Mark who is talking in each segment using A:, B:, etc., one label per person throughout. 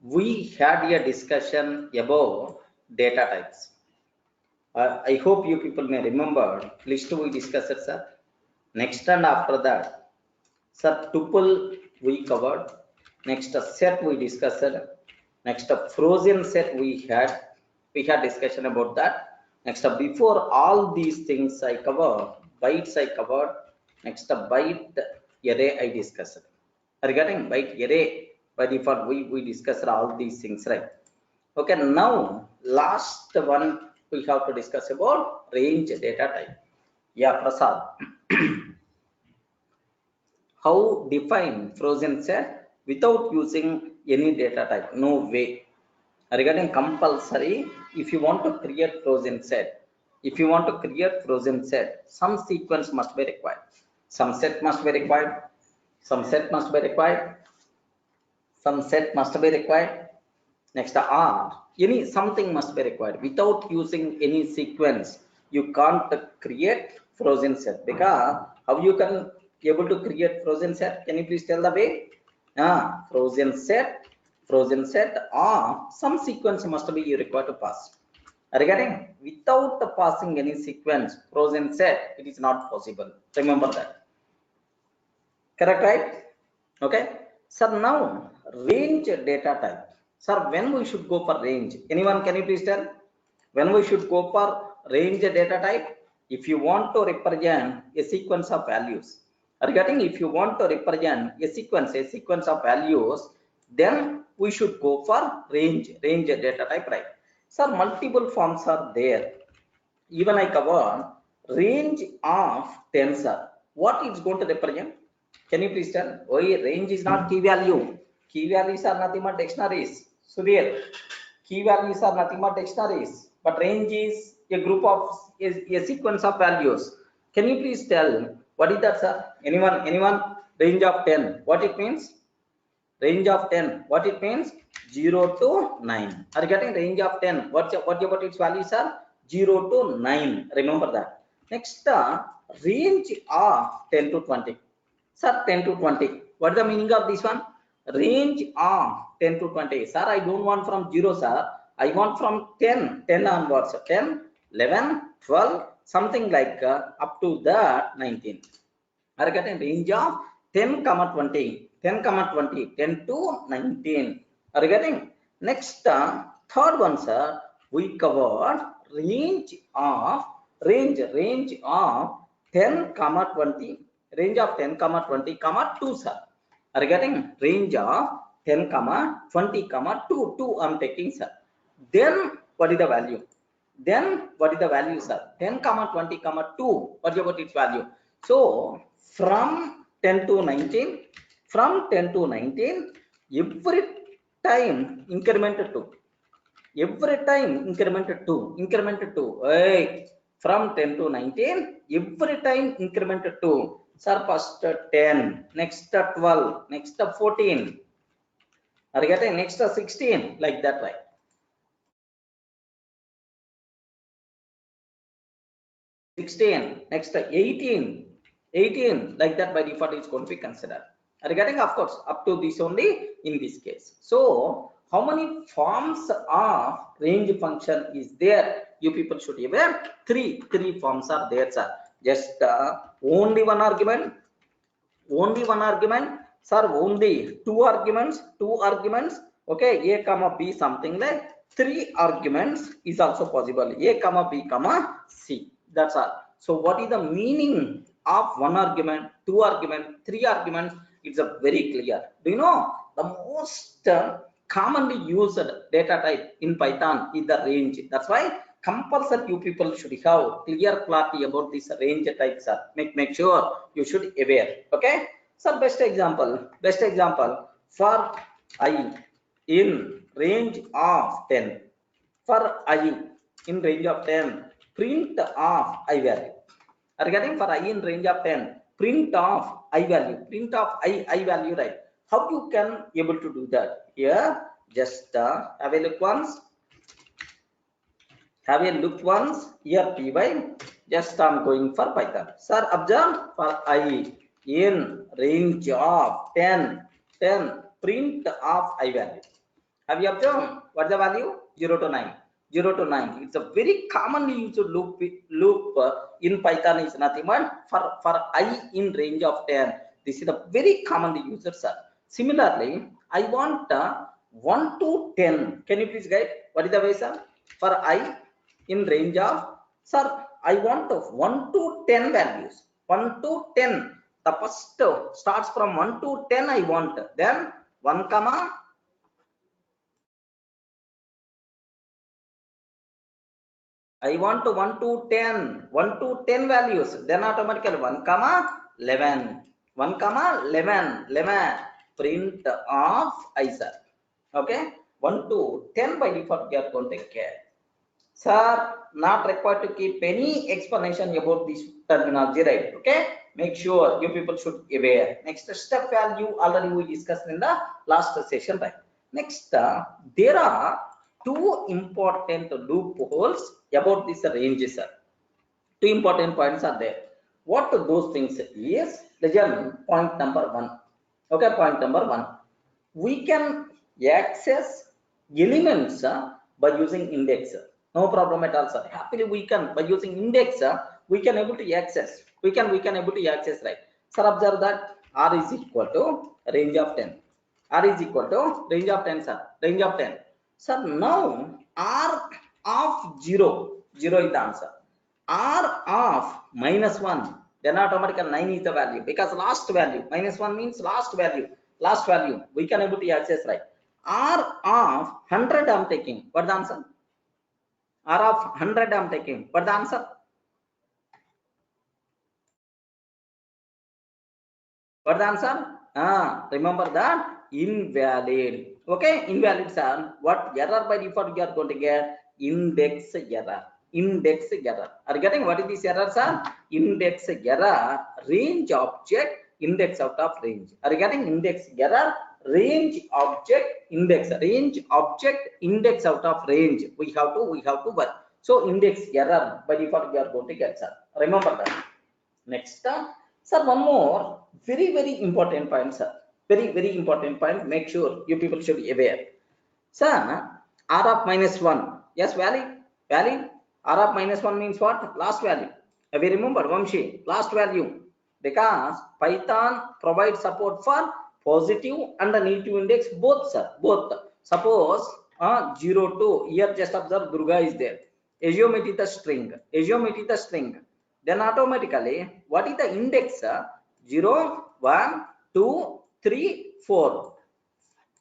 A: we had a discussion about data types. I hope you people may remember. List we discussed, sir. Next and after that, sir, tuple we covered. Next set we discussed. Next frozen set we had discussion about that. Next before all these things I covered, bytes I covered. Next byte array I discussed. Regarding byte array, by default we discussed all these things, right? Okay, now last one we have to discuss about range data type. Yeah, Prasad. How define frozen set without using any data type? No way. Regarding compulsory, if you want to create frozen set, some sequence must be required. Some set must be required. Some set must be required. Some set must be required. Next R, any something must be required. Without using any sequence, you can't create frozen set. Because how you can able to create frozen set? Can you please tell the way? Frozen set or some sequence must be required to pass. Regarding without passing any sequence, frozen set, it is not possible. Remember that. Correct, right? Okay. So now range data type. Sir, when we should go for range? Anyone, can you please tell? When we should go for range data type? If you want to represent a sequence of values. Regarding if you want to represent a sequence of values, then we should go for range data type, right? Sir, multiple forms are there. Even I cover range of tensor. What it's going to represent? Can you please tell? Oh, range is not key value. Key values are nothing but dictionaries. Sudhir, key values are nothing but dictionaries. But range is a group of a sequence of values. Can you please tell what is that, sir? Anyone? Range of 10. What it means? Range of 10. What it means? 0 to 9. Are you getting range of 10? What about its values are? 0 to 9. Remember that. Next, range of 10 to 20. Sir, 10 to 20. What is the meaning of this one? Range of 10 to 20. Sir, I don't want from 0, sir. I want from 10 onwards. 10, 11, 12, something like up to the 19. Are getting range of 10, 20. 10, 20. 10 to 19. Are you getting? Next, third one, sir. We covered range of 10, 20. Range of 10, 20, 2, sir. Are you getting? Range of 10, 20, 2. 2 I'm taking, sir. Then what is the value? Then what is the value, sir? 10, 20, 2. What about its value? So from 10 to 19, every time increment 2. Every time increment 2. Hey, from 10 to 19, every time increment 2. Sir, first 10, next 12, next 14. Are you getting? Next 16, like that, right? Next 18, like that by default is going to be considered. Regarding, of course, up to this only in this case. So how many forms of range function is there? You people should be aware. Three forms are there, sir. Just only one argument, sir. Only two arguments. Okay, a comma b, something like 3 arguments is also possible. A comma b comma c. That's all. So what is the meaning of 1 argument, 2 argument, 3 arguments? It's a very clear. Do you know the most commonly used data type in Python is the range? That's why compulsory you people should have clear clarity about this range type, sir. Make sure you should aware. Okay. So best example for I in range of 10. For I in range of 10, print of I value. Regarding for I in range of 10, print of I value. Print of I value, right? How you can able to do that? Here, just have a look once. Here py. Just I'm going for Python. Sir, observe for I in range of 10, print of I value. Have you observed? What's the value? 0 to 9. 0 to 9. It's a very commonly used loop in Python is nothing but for I in range of 10. This is a very commonly used, sir. Similarly, I want 1 to 10. Can you please guide? What is the way, sir? For I in range of, sir, I want 1 to 10 values. 1 to 10. The first starts from 1 to 10 I want. Then 1 comma I want to 1 to 10, 1 to 10 values, then automatically 1 comma 11, 1 comma 11, 11, print of ISA. Okay, 1 to 10 by default you are going to take care. Sir, not required to keep any explanation about this terminology, right? Okay, make sure you people should be aware. Next step value already we discussed in the last session, right? Next, there are two important loopholes about this range, sir. Two important points are there. What those things is? Legend point number 1. Okay, point number 1. We can access elements by using index. No problem at all, sir. Happily we can by using index. We can able to access. We can able to access, right? Sir, observe that R is equal to range of 10. R is equal to range of 10, sir. Range of 10. Sir, now R of 0. 0 is the answer. R of -1. Then automatically 9 is the value because last value. -1 means last value. Last value. We can able to access, right? R of 100 I'm taking. What the answer? R of 100 I'm taking. What the answer? What the answer? Remember that invalid. Okay, invalid, sir. What error by default you are going to get? Index error. Index error. Are you getting what is this error, sir? Index error, range object, index out of range. Are you getting index error? Range object, index, range object, index out of range. We have to work. So index error by default you are going to get, sir. Remember that. Next, sir, one more very important point, sir. Very important point. Make sure you people should be aware. Sir, R of -1. Yes, valid. Valid. R of -1 means what? Last value. Have you remembered, Vamshi? Last value. Because Python provides support for positive and the negative index both, sir. Both. Suppose 0 to here just observe Durga is there. Assume it is the string. Assume it is the string. Then automatically what is the index? 0, 1, 2, 3, 4.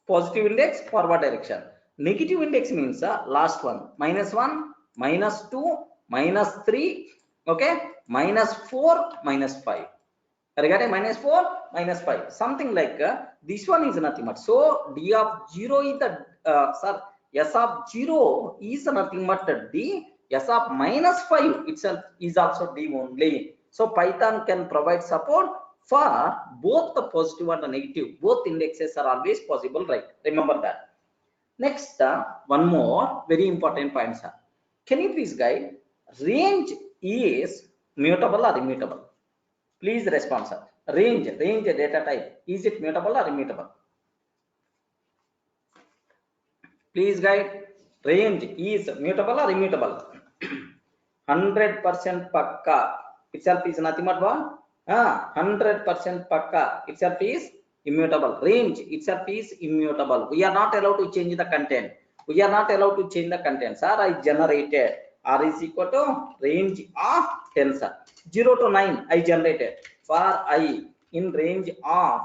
A: Positive index forward direction. Negative index means last one. -1, -2, -3, okay, -4, -5. Regarding -4, -5, something like this one is nothing but. So D of 0 is the sir, S of 0 is nothing but D. S of -5 itself is also D only. So Python can provide support for both the positive and the negative. Both indexes are always possible, right? Remember that. Next, one more very important point, sir. Can you please guide? Range is mutable or immutable? Please respond, sir. Range data type, is it mutable or immutable? Please guide. Range is mutable or immutable? 100% pakka itself is nothing but what? 100% pakka itself is immutable. Range itself is immutable. We are not allowed to change the content. We are not allowed to change the content. Sir, I generated R is equal to range of 10, sir. 0 to 9 I generated for I in range of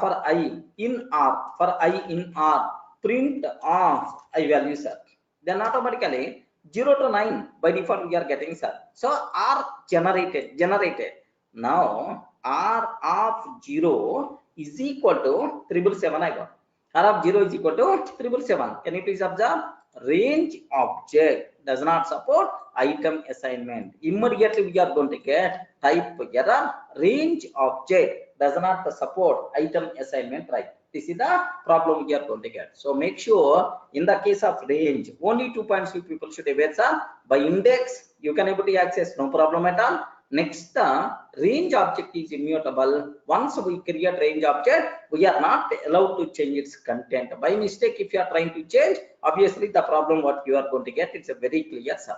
A: for I in R, for I in R, print of I value, sir. Then automatically 0 to 9 by default we are getting, sir. So R generated. Now R of 0 is equal to 777 I got. R of 0 is equal to 777. Can you please observe? Range object does not support item assignment. Immediately we are going to get type error. Range object does not support item assignment, right? This is the problem we are going to get. So make sure in the case of range, only 2 points you people should aware, sir. By index, you can able to access, no problem at all. Next, range object is immutable. Once we create range object, we are not allowed to change its content. By mistake, if you are trying to change, obviously the problem what you are going to get, it's a very clear sum.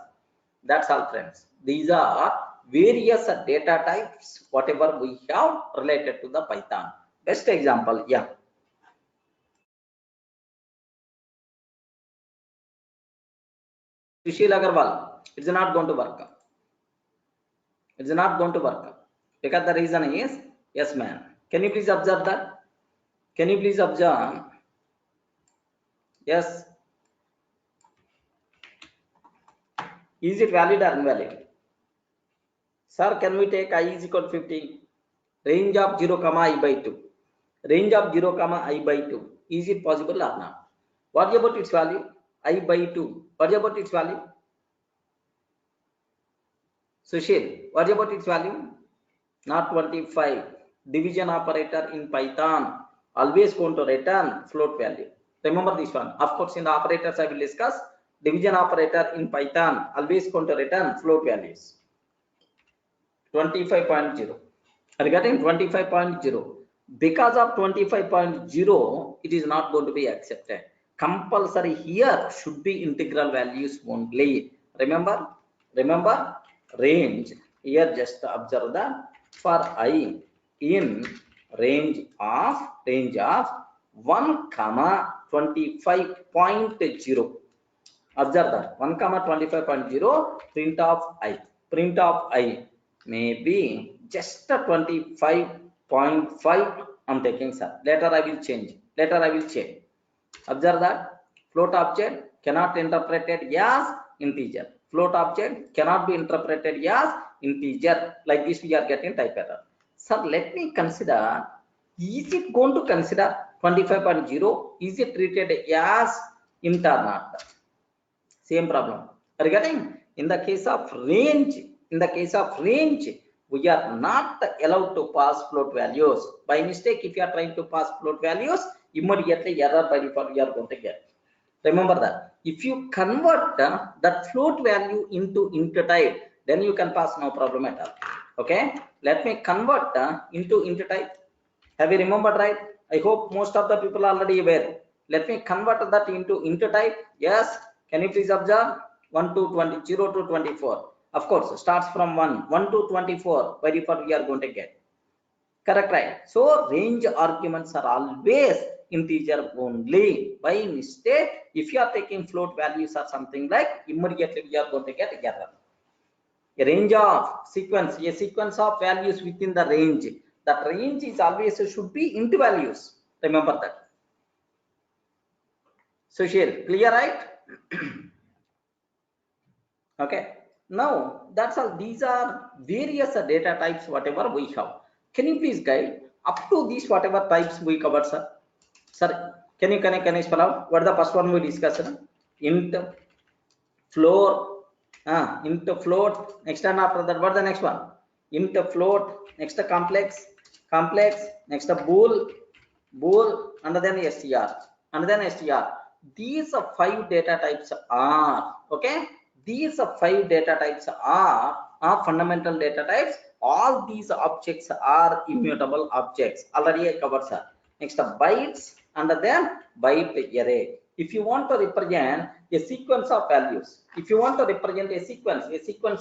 A: That's all, friends. These are various data types, whatever we have related to the Python. Best example, yeah. Sushil Agarwal, it's not going to work. It's not going to work. Because the reason is, yes, man. Can you please observe that? Can you please observe? Yes. Is it valid or invalid? Sir, can we take I is equal to 50? Range of 0, I by 2. Range of 0, I by 2. Is it possible or not? What about its value? I by 2. What about its value? Sushil, what about its value? Not 25. Division operator in Python always going to return float value. Remember this one. Of course, in the operators I will discuss. Division operator in Python always going to return float values. 25.0. Are you getting 25.0? Because of 25.0, it is not going to be accepted. Compulsory here should be integral values only. Remember range. Here just observe that for I in range of 1, 25.0. Observe that 1, 25.0 print of I may be just a 25.5. I'm taking, sir. Later I will change. Observe that float object cannot be interpreted as integer. Float object cannot be interpreted as integer. Like this we are getting type error. Sir, let me consider, is it going to consider 25.0? Is it treated as int or not? Same problem. Regarding in the case of range, we are not allowed to pass float values. By mistake, if you are trying to pass float values, immediately error by default you are going to get. Remember that. If you convert that float value into int type, then you can pass, no problem at all. Okay. Let me convert into int type. Have you remembered, right? I hope most of the people are already aware. Let me convert that into int type. Yes. Can you please observe? 1 to 20, 0 to 24. Of course, starts from 1 to 24. By default, we are going to get. Correct, right? So, range arguments are always integer only. By mistake, if you are taking float values or something like, immediately we are going to get error. A range of sequence, a sequence of values within the range. That range is always should be int values. Remember that. So, here, clear, right? Okay. Now, that's all. These are various data types, whatever we have. Can you please guide up to these whatever types we covered, sir? Sir, can you spell out what the first one we discussed? Int, floor, int float. Next time after that, what the next one? Int float. Next complex, next bool, and then str, These 5 data types are okay. These 5 data types are fundamental data types. All these objects are immutable objects. Already I covered, sir. Next bytes and then byte array. If you want to represent a sequence of values, a sequence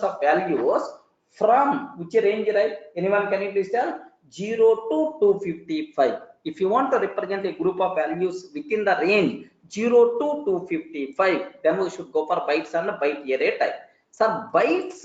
A: of values from which range, right? Anyone can you please tell? 0 to 255. If you want to represent a group of values within the range 0 to 255, then we should go for bytes and byte array type. So bytes,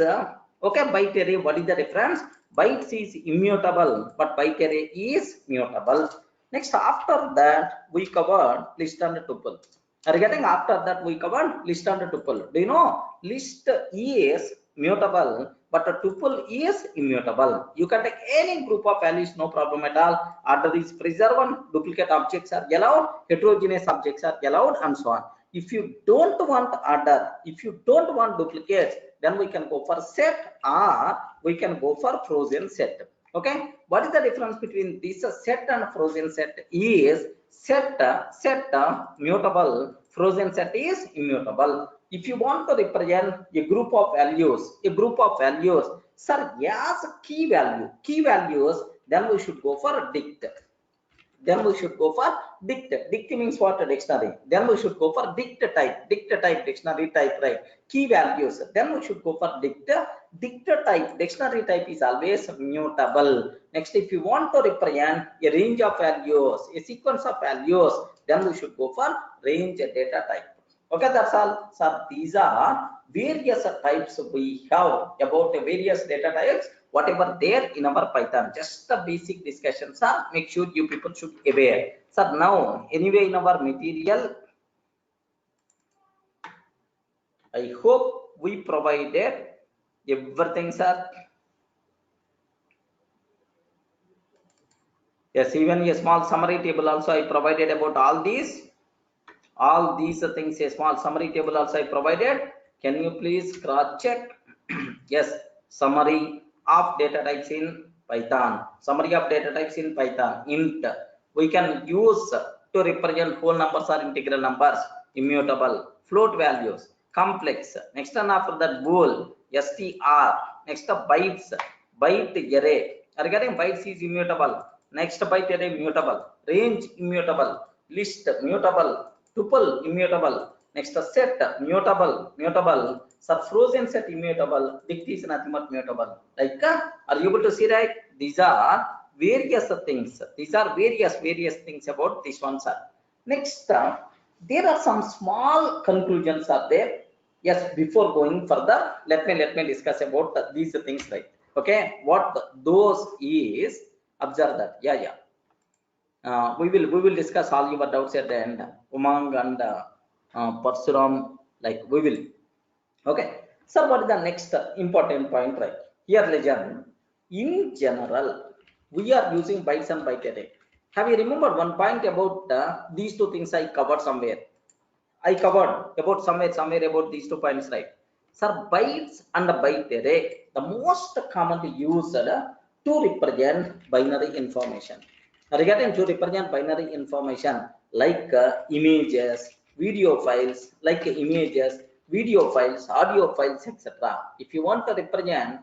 A: okay, byte array, what is the difference? Bytes is immutable, but byte array is mutable. Next, after that, we covered list and tuple. Regarding after that, we covered list and tuple. Do you know list is mutable, but a tuple is immutable. You can take any group of values, no problem at all. Order is preserved, duplicate objects are allowed, heterogeneous objects are allowed, and so on. If you don't want order, if you don't want duplicates, then we can go for set or we can go for frozen set. Okay, what is the difference between this set and frozen set? Is set mutable, frozen set is immutable. If you want to represent a group of values, Sir, yes, key values, then we should go for dict. Then we should go for dict. Dict means what? Dictionary. Then we should go for dict type. Dict type, dictionary type, right? Key values. Then we should go for dict. Dict type, dictionary type is always mutable. Next, if you want to represent a range of values, a sequence of values, then we should go for range data type. Okay, that's all. So these are various types we have about various data types, whatever there in our Python. Just the basic discussions are, make sure you people should aware. So now, anyway, in our material, I hope we provided everything, sir. Yes, even a small summary table also I provided about all these things. A small summary table also I provided. Can you please cross check? Yes, summary of data types in Python. Summary of data types in Python. Int. We can use to represent whole numbers or integral numbers. Immutable. Float values. Complex. Next one after that bool. str. Next bytes. Byte array. Regarding bytes is immutable. Next byte array mutable. Range immutable. List mutable. Tuple immutable. Next set mutable. So frozen set immutable. Dict is nothing but mutable. Like, are you able to see, right? These are various things. These are various things about this one, sir. Next, there are some small conclusions are there. Yes, before going further, let me discuss about these things, right? Okay, what those is, observe that. Yeah. We will discuss all your doubts at the end. Umang and Parsuram, like we will. Okay. So what is the next important point, right? Here, legend. In general, we are using bytes and byte array. Have you remembered one point about these two things I covered somewhere? I covered about somewhere about these 2 points, right? Sir, bytes and byte array, the most commonly used to represent binary information. Regarding to represent binary information like images, video files, audio files, etc. If you want to represent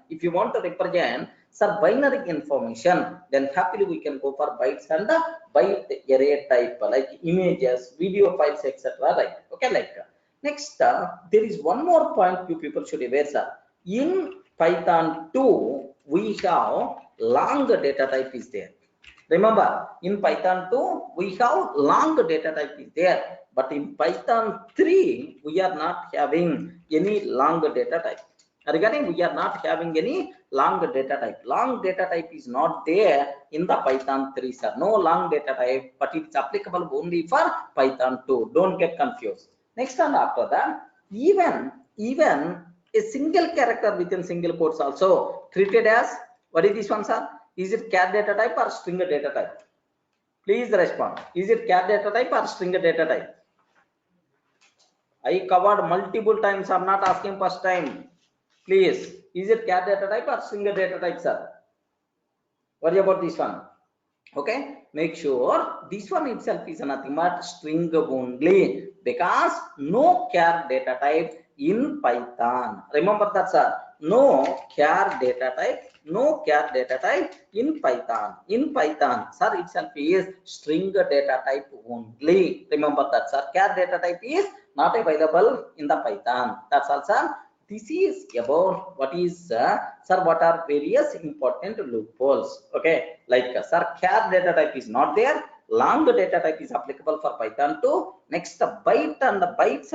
A: some binary information, then happily we can go for bytes and byte array type like images, video files, etc. Right? Okay, like next, there is one more point you people should aware, sir. In Python 2, we have long data type is there. Remember, in Python 2, we have long data type is there, but in Python 3, we are not having any long data type. Regarding, we are not having any long data type. Long data type is not there in the Python 3, sir. No long data type, but it's applicable only for Python 2. Don't get confused. Next, and after that, even a single character within single quotes also treated as, what is this one, sir? Is it char data type or string data type? Please respond. Is it char data type or string data type? I covered multiple times. I'm not asking first time. Please, is it char data type or string data type, sir? Worry about this one. Okay, make sure this one itself is nothing but string only, because no char data type in Python. Remember that, sir. No char data type in Python. In Python, sir, itself is string data type only. Remember that, sir. Char data type is not available in the Python. That's all, sir. This is about what is, sir, what are various important loopholes. Okay, like sir, char data type is not there. Long data type is applicable for Python 2. Next, bytes and byte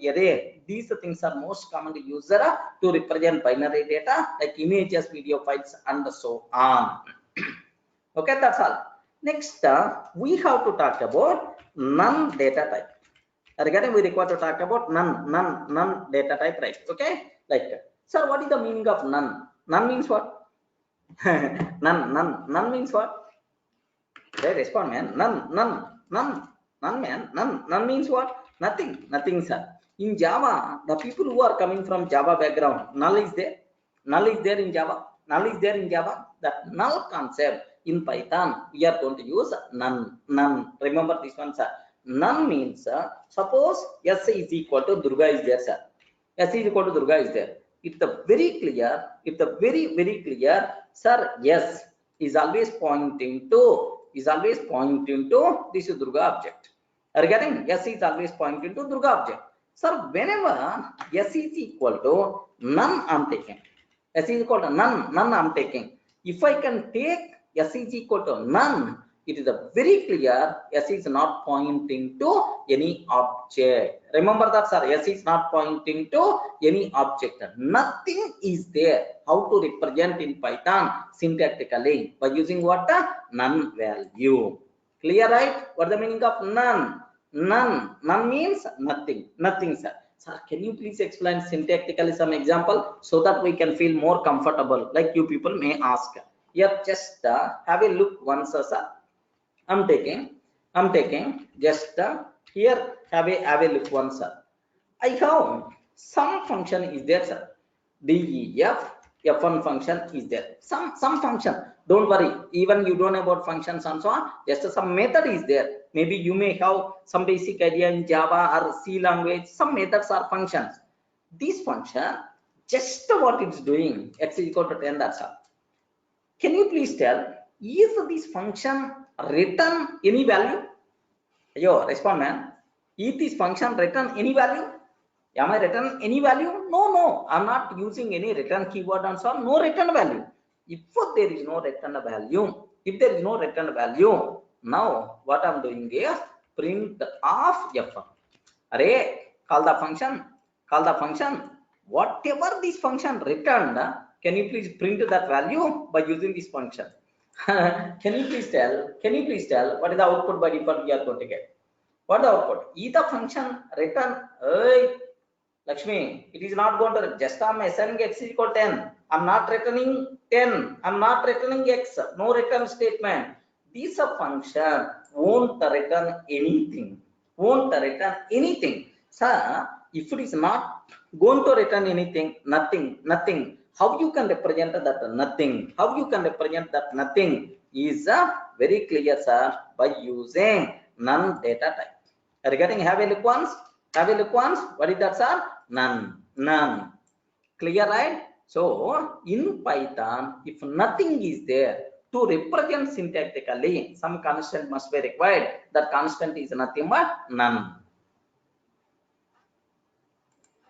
A: array. These things are most commonly used to represent binary data like images, video files, and so on. Okay, that's all. Next, we have to talk about non data type. Regarding, we require to talk about none data type, right? Okay, like, sir, what is the meaning of none? None means what? none means what? They respond, man. None means what? Nothing, sir. In Java, the people who are coming from Java background, null is there in Java. That null concept in Python, we are going to use none. Remember this one, sir. None means, suppose S is equal to Durga is there, sir. S is equal to Durga is there. If the very clear, if the very clear, sir, yes is always pointing to this is Durga object. Are you getting? Yes is always pointing to Durga object. Sir, whenever yes is equal to none, I'm taking. S is equal to none, I'm taking. If I can take S is equal to none, it is a very clear S is not pointing to any object. Remember that, sir. S is not pointing to any object. Nothing is there. How to represent in Python syntactically? By using what? None value. Clear, right? What is the meaning of none? None means nothing. Nothing, sir. Sir, can you please explain syntactically some example so that we can feel more comfortable? Like you people may ask. Here, just have a look once, sir. I'm taking just here. Have a look once, sir. I have some function is there, sir. Def f1 function is there. Some function. Don't worry. Even you don't know about functions and so on. Just some method is there. Maybe you may have some basic idea in Java or C language. Some methods are functions. This function, just what it's doing, x is equal to 10. That's all. Can you please tell? Is this function return any value? Yo, respond, man. Is this function return any value? Am I return any value? No. I'm not using any return keyword and so on. No return value. If there is no return value, now what I'm doing is print of f1. Array, call the function. Whatever this function returned, can you please print that value by using this function? Can you please tell what is the output by default we are going to get? What is the output? Is the function return? Hey, Lakshmi, it is not going to just I'm assigning x is equal to 10. I'm not returning 10. I'm not returning x. No return statement. This function won't return anything. Sir, if it is not going to return anything, nothing. How you can represent that nothing? How you can represent that nothing is very clear, sir, by using none data type. Are you getting? Have a look once. What is that, sir? None. Clear, right? So in Python, if nothing is there, to represent syntactically, some constant must be required. That constant is nothing but none.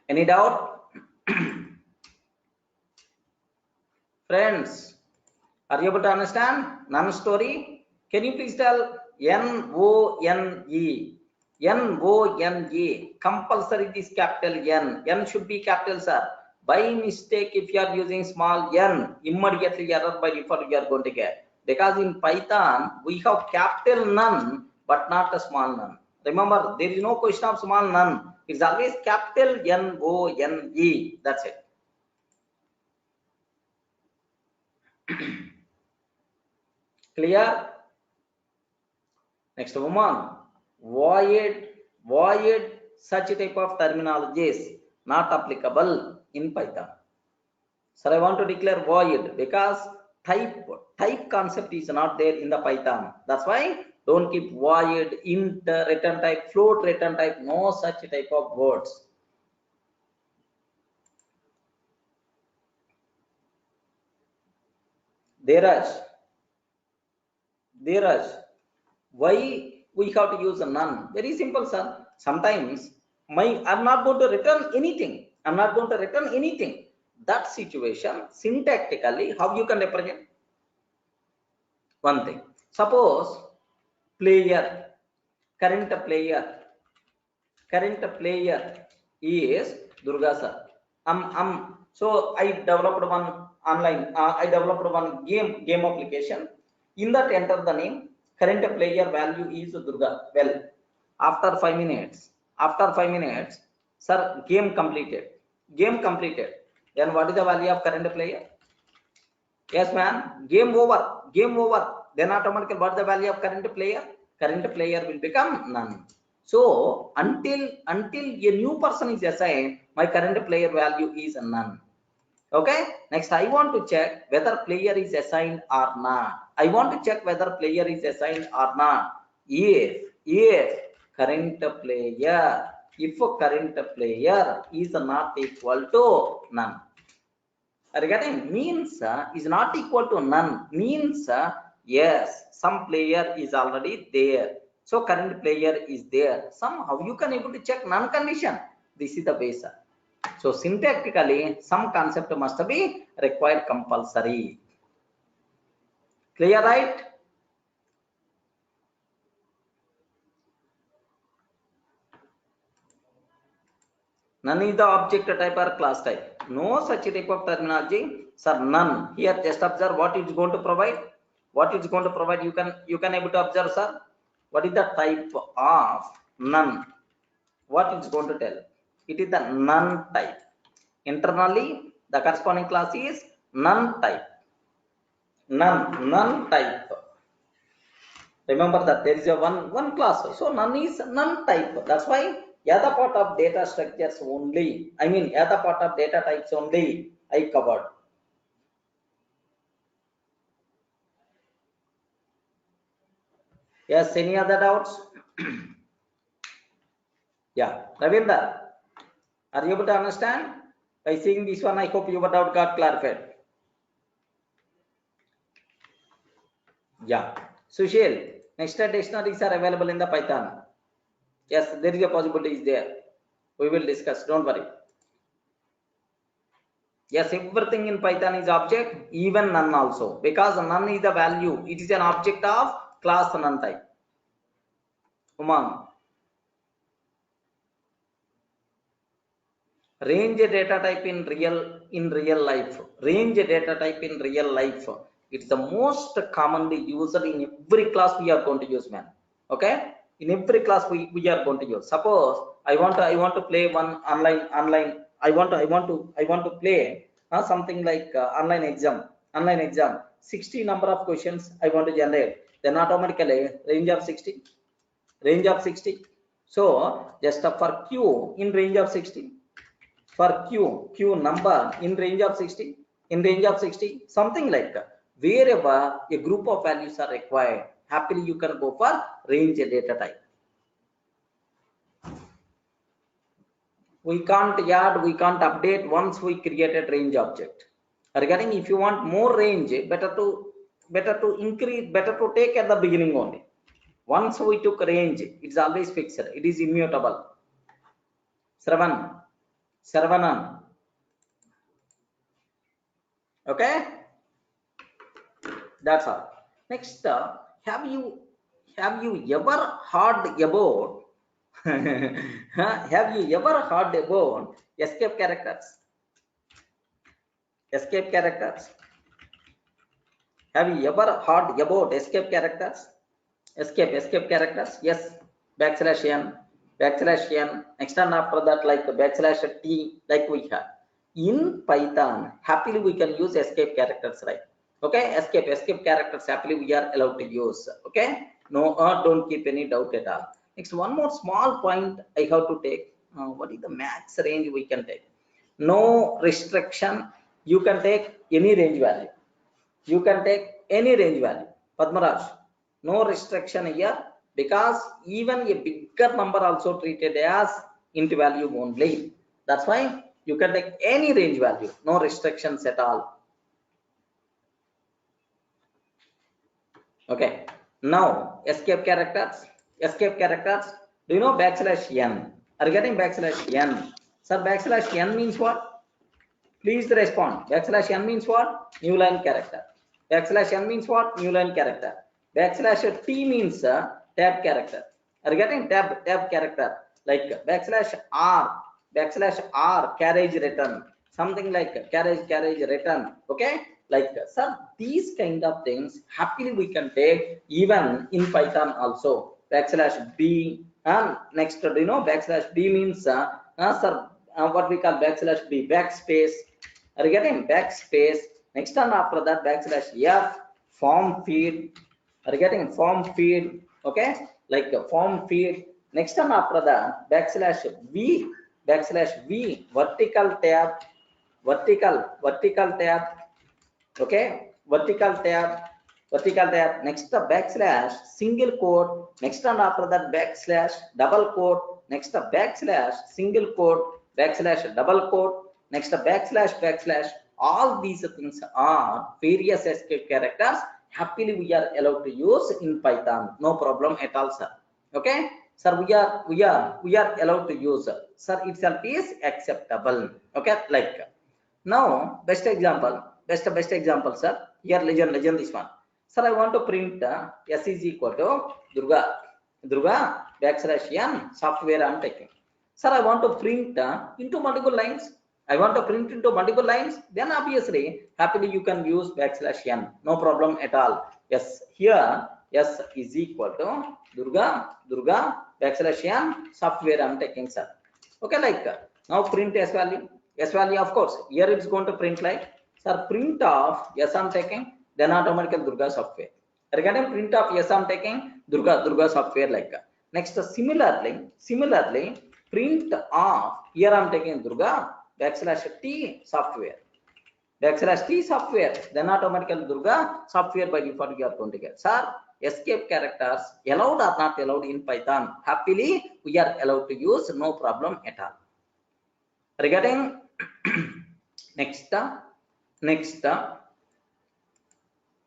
A: Any doubt? Friends, are you able to understand none story? Can you please tell N-O-N-E? N-O-N-E. Compulsory this capital N. N should be capital, sir. By mistake, if you are using small n, immediately error by default you are going to get. Because in Python, we have capital none, but not a small none. Remember, there is no question of small none. It's always capital N-O-N-E. That's it. Clear? Next, move on. Void, such type of terminologies not applicable in Python. Sir, I want to declare void because type concept is not there in the Python. That's why don't keep void, int return type, float return type, no such type of words. Dheeraj, why we have to use a none? Very simple, sir. Sometimes I'm not going to return anything. That situation, syntactically, how you can represent? One thing. Suppose player, current player is Durga, sir. So I developed one online. I developed one game application. In that, enter the name. Current player value is Durga. Well, after 5 minutes, sir, game completed. Then what is the value of current player? Yes, man. Game over. Then automatically, what is the value of current player? Current player will become none. So until a new person is assigned, my current player value is none. Okay. Next, I want to check whether player is assigned or not. If current player is not equal to none. Are you getting? Means is not equal to none. Means yes, some player is already there. So current player is there. Somehow you can able to check none condition. This is the base. So syntactically, some concept must be required compulsory. Clear, right? None is the object type or class type. No such type of terminology. Sir, none. Here just observe what it's going to provide. What it's going to provide, you can able to observe, sir. What is the type of none? What it's going to tell? It is the none type. Internally, the corresponding class is none type. None type. Remember that there is a one class. So none is none type. That's why other part of data structures only. I mean other part of data types only I covered. Yes, any other doubts? Yeah, Ravinder, are you able to understand? By seeing this one, I hope your doubt got clarified. Yeah. Sushil, next dictionaries are available in the Python. Yes, there is a possibility is there. We will discuss, don't worry. Yes, everything in Python is object, even none also, because none is the value. It is an object of class none type. Umang. Range data type in real life. Range data type in real life. It's the most commonly used in every class we are going to use, man. Okay? In every class we are going to use. Suppose I want to play one online. I want to play something like online exam. 60 number of questions I want to generate. Then automatically range of 60. Range of 60. So just for Q in range of 60. For Q number in range of 60, something like that. Wherever a group of values are required, happily you can go for range data type. We can't add, we can't update once we created range object. Regarding if you want more range, better to increase, better to take at the beginning only. Once we took range, it's always fixed, it is immutable. Saravanan. Okay, that's all. Next, have you ever heard about have you ever heard about escape characters? Escape characters. Have you ever heard about escape characters? Escape characters. Yes, \n, \n. Next and after that, like \t, like we have in Python. Happily we can use escape characters, right? Okay, escape characters happily we are allowed to use. Okay, no, don't keep any doubt at all. Next, one more small point I have to take. What is the max range we can take? No restriction. You can take any range value. You can take any range value. Padmaraj, no restriction here, because even a bigger number also treated as int value only. That's why you can take any range value, no restrictions at all. Okay, now escape characters. Do you know \n? Are you getting \n? Sir, \n means what? Please respond. \n means what? New line character. \n means what? New line character. \t means tab character. Are you getting tab character? Like /r carriage return. Something like carriage return. Okay? Like sir, these kind of things happily we can take even in Python also. \b and next, do you know \b means sir, what we call \b, backspace. Are you getting backspace? Next and after that \f, form feed. Are you getting form feed? Okay, like form feed. Next and after that \v, vertical tab. Okay, vertical tab. Next the / single quote. Next and after that / double quote. Next the / single quote / double quote. Next the / All these things are various escape characters. Happily we are allowed to use in Python. No problem at all, sir. Okay, sir, we are allowed to use, sir, itself is acceptable. Okay, like now best example, best example, sir. Here legend this one. Sir, I want to print s is equal to Durga backslash n software I'm taking. Sir, I want to print into multiple lines. I want to print into multiple lines. Then obviously, happily you can use backslash n. No problem at all. Yes, here s is equal to Durga backslash n software I'm taking, sir. Okay, like now print s value. S value, of course, here it's going to print like, sir, print of yes I'm taking, then automatically Durga software. Regarding print of yes I'm taking Durga software like that. Next, similarly, print of here I'm taking Durga backslash t software. Backslash t software, then automatically Durga software by default you are going to get. Sir, escape characters allowed or not allowed in Python? Happily we are allowed to use, no problem at all. Regarding next,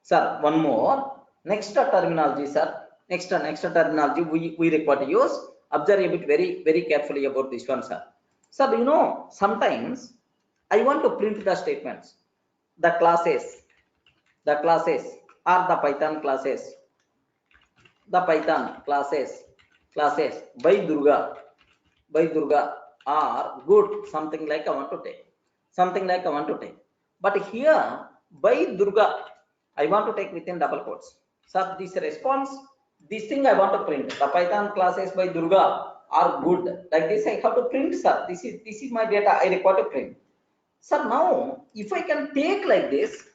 A: sir, one more. Next terminology, sir. Next terminology we require to use. Observe a bit very carefully about this one, sir. Sir, you know, sometimes I want to print the statements, the classes are the Python classes, classes by Durga are good, something like I want to take, but here by Durga I want to take within double quotes. So this response, this thing I want to print, the Python classes by Durga are good, like this I have to print, sir. This is my data I require to print. So now if I can take like this,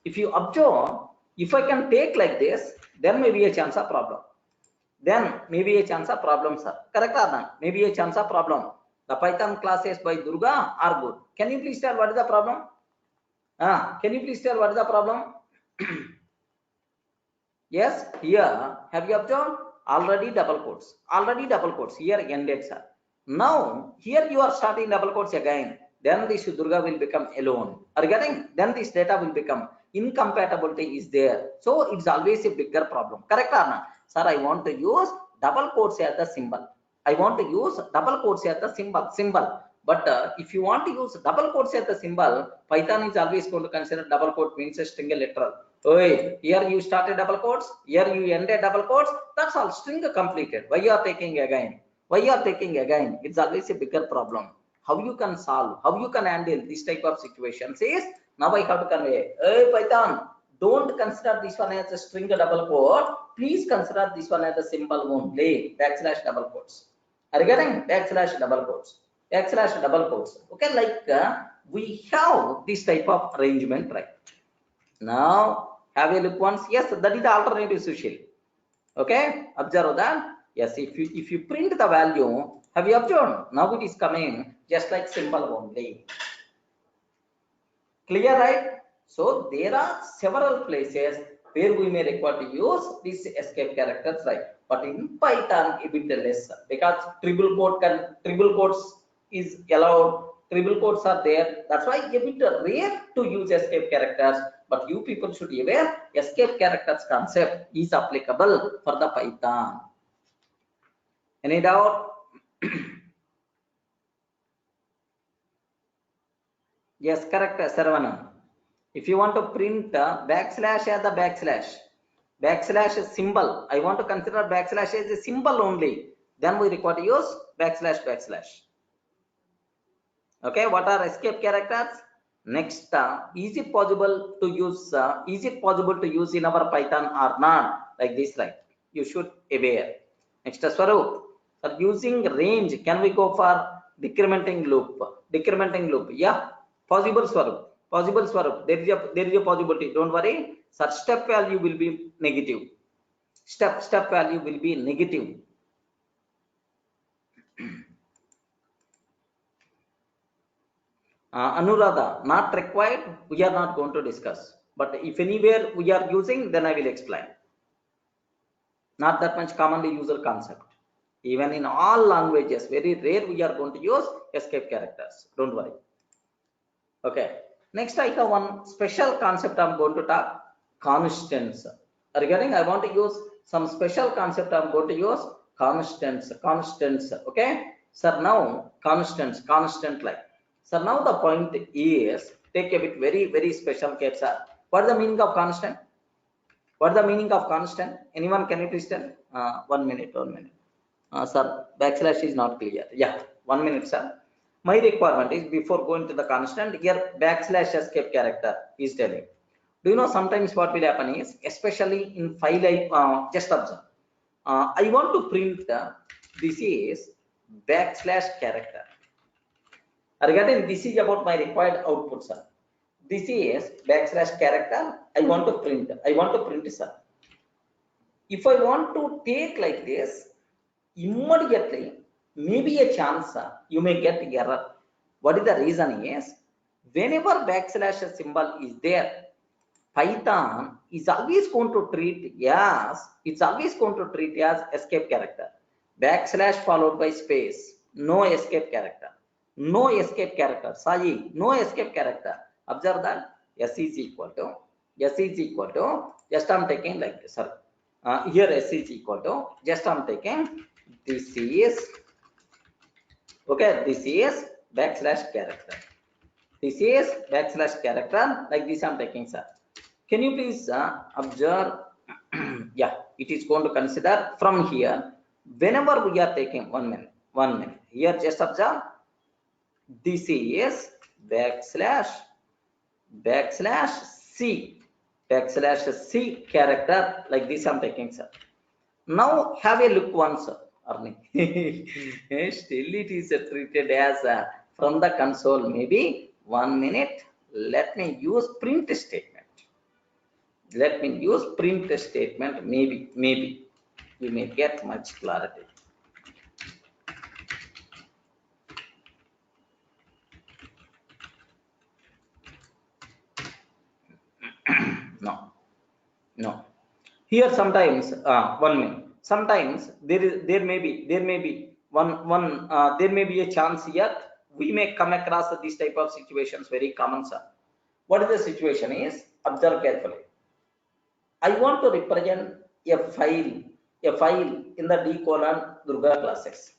A: if you observe, if I can take like this, then maybe a chance of problem. Sir. Correct or not? Maybe a chance of problem. The Python classes by Durga are good. Can you please tell what is the problem? Can you please tell what is the problem? Yes, here have you observed? Already double quotes. Here ended, sir. Now here you are starting double quotes again. Then this Durga will become alone. Are you getting? Then this data will become incompatibility is there. So it's always a bigger problem. Correct or not? Sir, I want to use double quotes as the symbol. But if you want to use double quotes as the symbol, Python is always going to consider double quote means a string literal. Oh, here you started double quotes, here you ended double quotes. That's all, string completed. Why you are taking again? It's always a bigger problem. How you can solve, how you can handle this type of situations is, now I have to convey, hey Python, don't consider this one as a string double quote. Please consider this one as a symbol only, backslash double quotes. Are you getting? Backslash double quotes. Okay, like we have this type of arrangement, right? Now have a look once. Yes, that is the alternative, Sushil. Okay, observe that. Yes, if you print the value, have you observed? Now it is coming just like symbol only. Clear, right? So there are several places where we may require to use these escape characters, right? But in Python a bit less, because triple quotes is allowed, triple quotes are there. That's why a bit rare to use escape characters. But you people should be aware, escape characters concept is applicable for the Python. Any doubt? Yes, correct, Sarvana. If you want to print backslash as the backslash symbol, I want to consider backslash as a symbol only, then we require to use backslash. Okay, what are escape characters? Next, is it possible to use in our Python or not? Like this, right? You should aware. Next, Swaroop, for using range, can we go for decrementing loop? Yeah, possible, Swaroop. There is a possibility. Don't worry. Such step value will be negative. Step value will be negative. Anuradha, not required. We are not going to discuss. But if anywhere we are using, then I will explain. Not that much commonly used concept. Even in all languages, very rare we are going to use escape characters. Don't worry. Okay. Next, I have one special concept I'm going to talk, constants. Regarding, I want to use some special concept. I'm going to use constants. Okay. So now constants, constant like. So now the point is, take a bit very special case. What is the meaning of constant? What is the meaning of constant? Anyone can you please tell? 1 minute, 1 minute. Sir, backslash is not clear. Yeah, 1 minute, sir. My requirement is before going to the constant, here backslash escape character is telling. Do you know sometimes what will happen is, especially in file, just observe. I want to print this is backslash character. Regarding this is about my required output, sir. This is backslash character. I want to print. I want to print, sir. If I want to take like this, immediately maybe a chance you may get error. What is the reason is, whenever backslash symbol is there, Python is always going to treat as, it's always going to treat as escape character. Backslash followed by space, no escape character. No escape character. Saji, no escape character. Observe that s is equal to, just I'm taking like this. Sorry. Here s is equal to, just I'm taking, this is, okay, this is backslash character. This is backslash character, like this I'm taking, sir. Can you please observe? Yeah, it is going to consider from here. Whenever we are taking 1 minute. Here, just observe. This is backslash C character, like this I'm taking, sir. Now have a look once, Arni. Still it is treated as from the console. Maybe 1 minute. Let me use print statement. Maybe you may get much clarity. No. Here sometimes 1 minute. Sometimes there may be a chance here we may come across these type of situations, very common, sir. What is the situation is, observe carefully. I want to represent a file in the D colon Durga classes.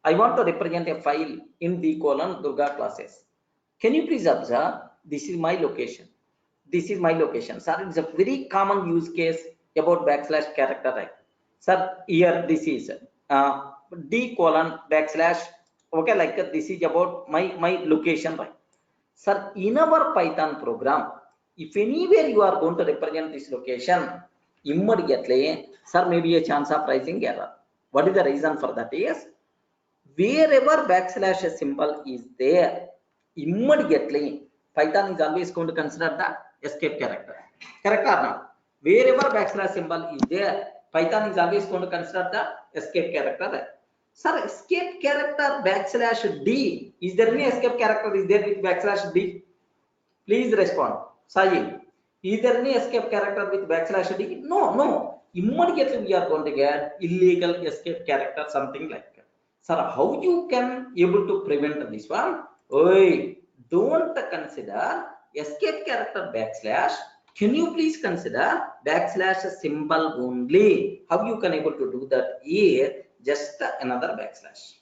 A: I want to represent a file in D colon Durga classes. Can you please observe? This is my location. Sir, it's a very common use case about backslash character, right? Sir, here this is D colon backslash. Okay, like this is about my location, right? Sir, in our Python program, if anywhere you are going to represent this location, immediately, sir, maybe a chance of rising error. What is the reason for that is, wherever backslash symbol is there, immediately Python is always going to consider the escape character. Correct or not? Wherever backslash symbol is there, Python is always going to consider the escape character. Sir, escape character backslash D. Is there any escape character is there with backslash D? Please respond. Saji, is there any escape character with backslash D? No. Immediately we are going to get illegal escape character, something like that. Sir, how you can able to prevent this one? Oi, don't consider escape character backslash. Can you please consider backslash symbol only? How you can able to do that is just another backslash.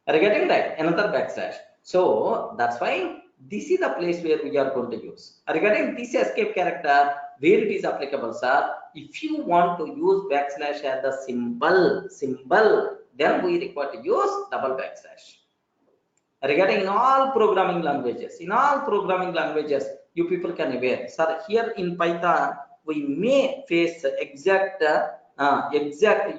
A: Are you getting that? Another backslash. So that's why this is the place where we are going to use. Regarding this escape character, where it is applicable, sir, if you want to use backslash as the symbol, then we require to use double backslash. Regarding in all programming languages, you people can aware, sir, here in Python, we may face exact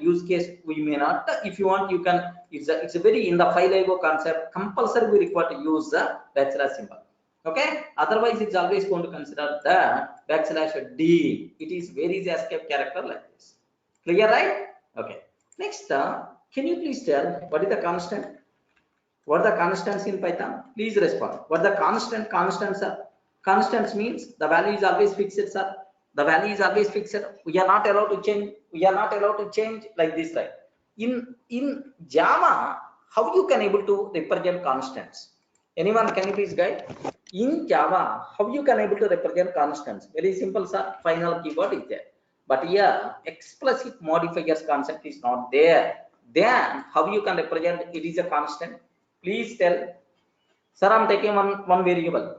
A: use case, we may not. If you want, you can, it's a very, in the file IO concept, compulsory we require to use the backslash symbol. Okay, otherwise it's always going to consider the backslash D. It is very escape character like this. Clear, right? Okay. Next, can you please tell what is the constant? What are the constants in Python? Please respond. What are the constants are? Constants means the value is always fixed, sir. The value is always fixed. We are not allowed to change. Like this, right? In Java, how you can able to represent constants? Anyone, can you please guide? In Java, how you can able to represent constants? Very simple, sir. Final keyword is there. But here, explicit modifiers concept is not there. Then, how you can represent it is a constant? Please tell. Sir, I'm taking one variable.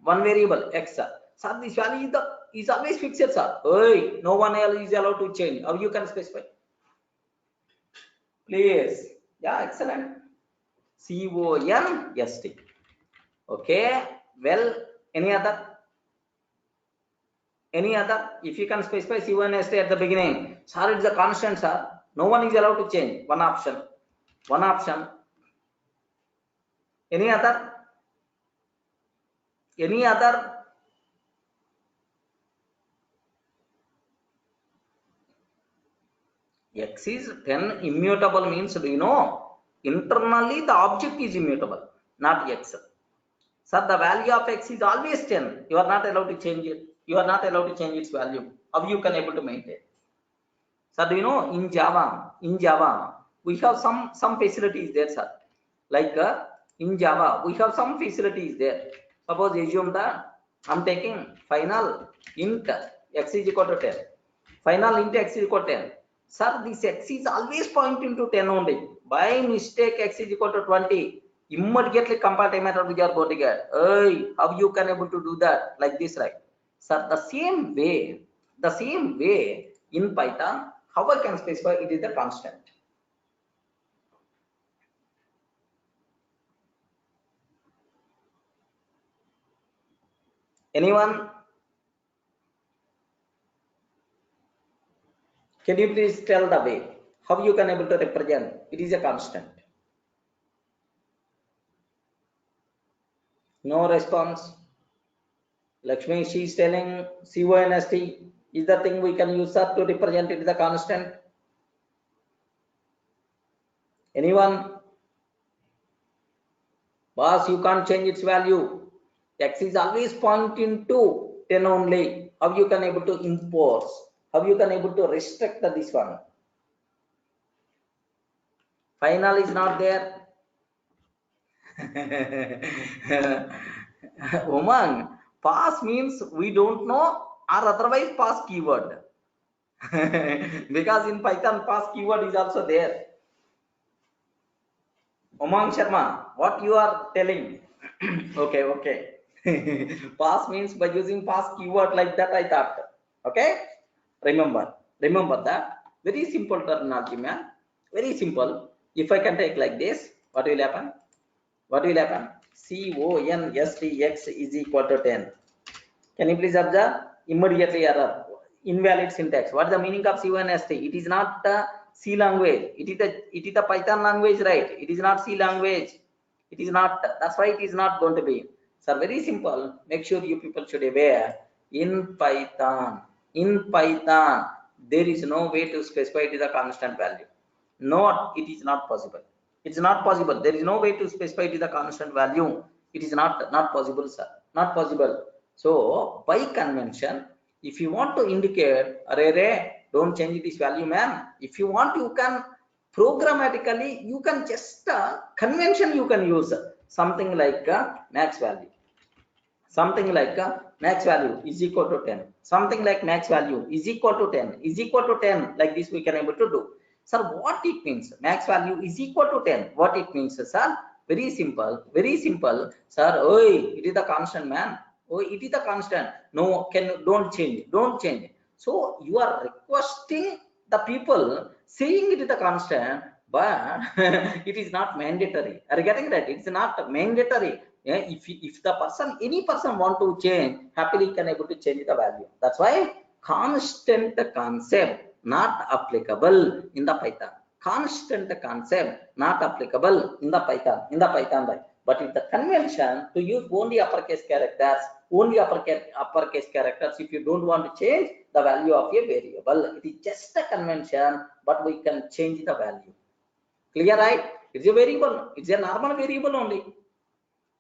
A: One variable, x, sir. Sir, this value is always fixed, sir. Hey, no one else is allowed to change. How you can specify? Please. Yeah, excellent. CONST. Okay. Well, any other? Any other? If you can specify CONST at the beginning, sir, it's a constant, sir. No one is allowed to change. One option. One option. Any other? Any other? X is 10 immutable means, do you know? Internally, the object is immutable, not X. Sir, the value of X is always 10. You are not allowed to change it. You are not allowed to change its value. How you can able to maintain? Sir, do you know in Java, we have some facilities there, sir. Like in Java, we have some facilities there. Suppose assume that I'm taking final int x is equal to 10. Final int x is equal to 10. Sir, this x is always pointing to 10 only. By mistake, x is equal to 20. Immediately compartment we are going to get. Hey, how you can able to do that? Like this, right? Sir, the same way in Python, how I can specify it is the constant. Anyone? Can you please tell the way how you can able to represent it is a constant? No response. Lakshmi, she is telling CONST is the thing we can use that to represent it is a constant. Anyone? Boss, you can't change its value. X is always pointing to 10 only. How you can able to enforce? How you can able to restrict this one? Final is not there. Umang, pass means we don't know or otherwise pass keyword. Because in Python pass keyword is also there. Umang Sharma, what you are telling? Okay. Pass means by using pass keyword like that I thought. Okay, remember that. Very simple terminology, man. Very simple. If I can take like this, what will happen? What will happen? CONSTX is equal to 10. Can you please observe? Immediately error. Invalid syntax. What is the meaning of CONST? It is not the C language. It is the Python language, right? It is not C language. It is not. That's why it is not going to be. So very simple. Make sure you people should be aware. In Python, there is no way to specify it is a constant value. It is not possible. It's not possible. There is no way to specify it is a constant value. It is not possible, sir. Not possible. So by convention, if you want to indicate array, don't change this value, man. If you want, you can programmatically, you can just convention you can use something like max value. Something like max value is equal to 10. Something like max value is equal to 10. Is equal to 10. Like this we can able to do. Sir, what it means? Max value is equal to 10. What it means, sir? Very simple. Very simple. Sir, oi, it is the constant, man. Oh, it is the constant. No, don't change. Don't change. So you are requesting the people saying it is the constant, but it is not mandatory. Are you getting that? It's not mandatory. Yeah, if the person, any person want to change, happily can able to change the value. That's why constant concept not applicable in the Python. Constant concept not applicable in the Python. Right? But if the convention to use only uppercase characters, if you don't want to change the value of a variable, it is just a convention, but we can change the value. Clear, right? It's a variable. It's a normal variable only.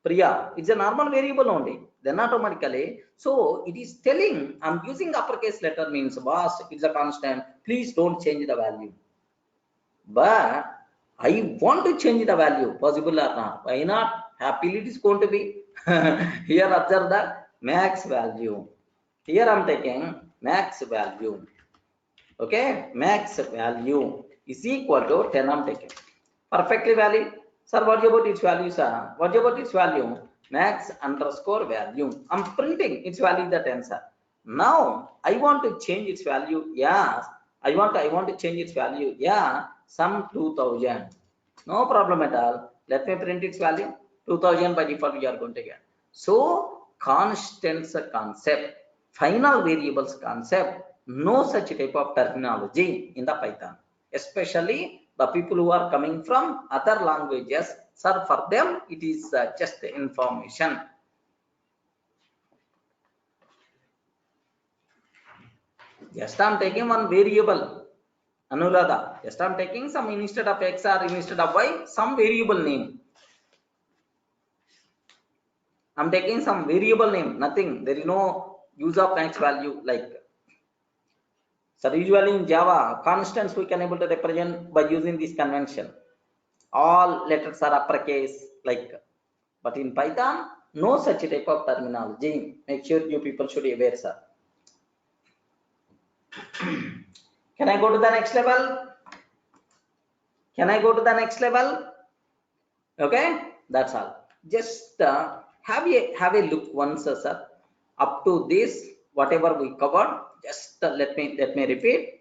A: Priya, it's a normal variable only. Then automatically, so it is telling I'm using uppercase letter means boss, it's a constant. Please don't change the value. But I want to change the value, possible or not? Why not? Happily it is going to be. Here observe the max value. Here I'm taking max value. Okay, max value is equal to 10. I'm taking perfectly valid. Sir, what about its value, sir? What about its value? Max underscore value. I'm printing its value the 10, sir. Now I want to change its value. Yes, I want to change its value. Yeah, some 2000. No problem at all. Let me print its value. 2000 by default we are going to get. So constants concept, final variables concept, no such type of terminology in the Python. Especially the people who are coming from other languages, sir, for them it is just information. Just I'm taking one variable, Anuradha. Just I'm taking some instead of x or instead of y, some variable name. I'm taking some variable name, nothing. There is no use of max value like. So usually in Java, constants we can able to represent by using this convention. All letters are uppercase like. But in Python, no such type of terminology. Make sure you people should be aware, sir. Can I go to the next level? Can I go to the next level? Okay, that's all. Just have a look once, sir. Up to this, whatever we covered, just let me repeat.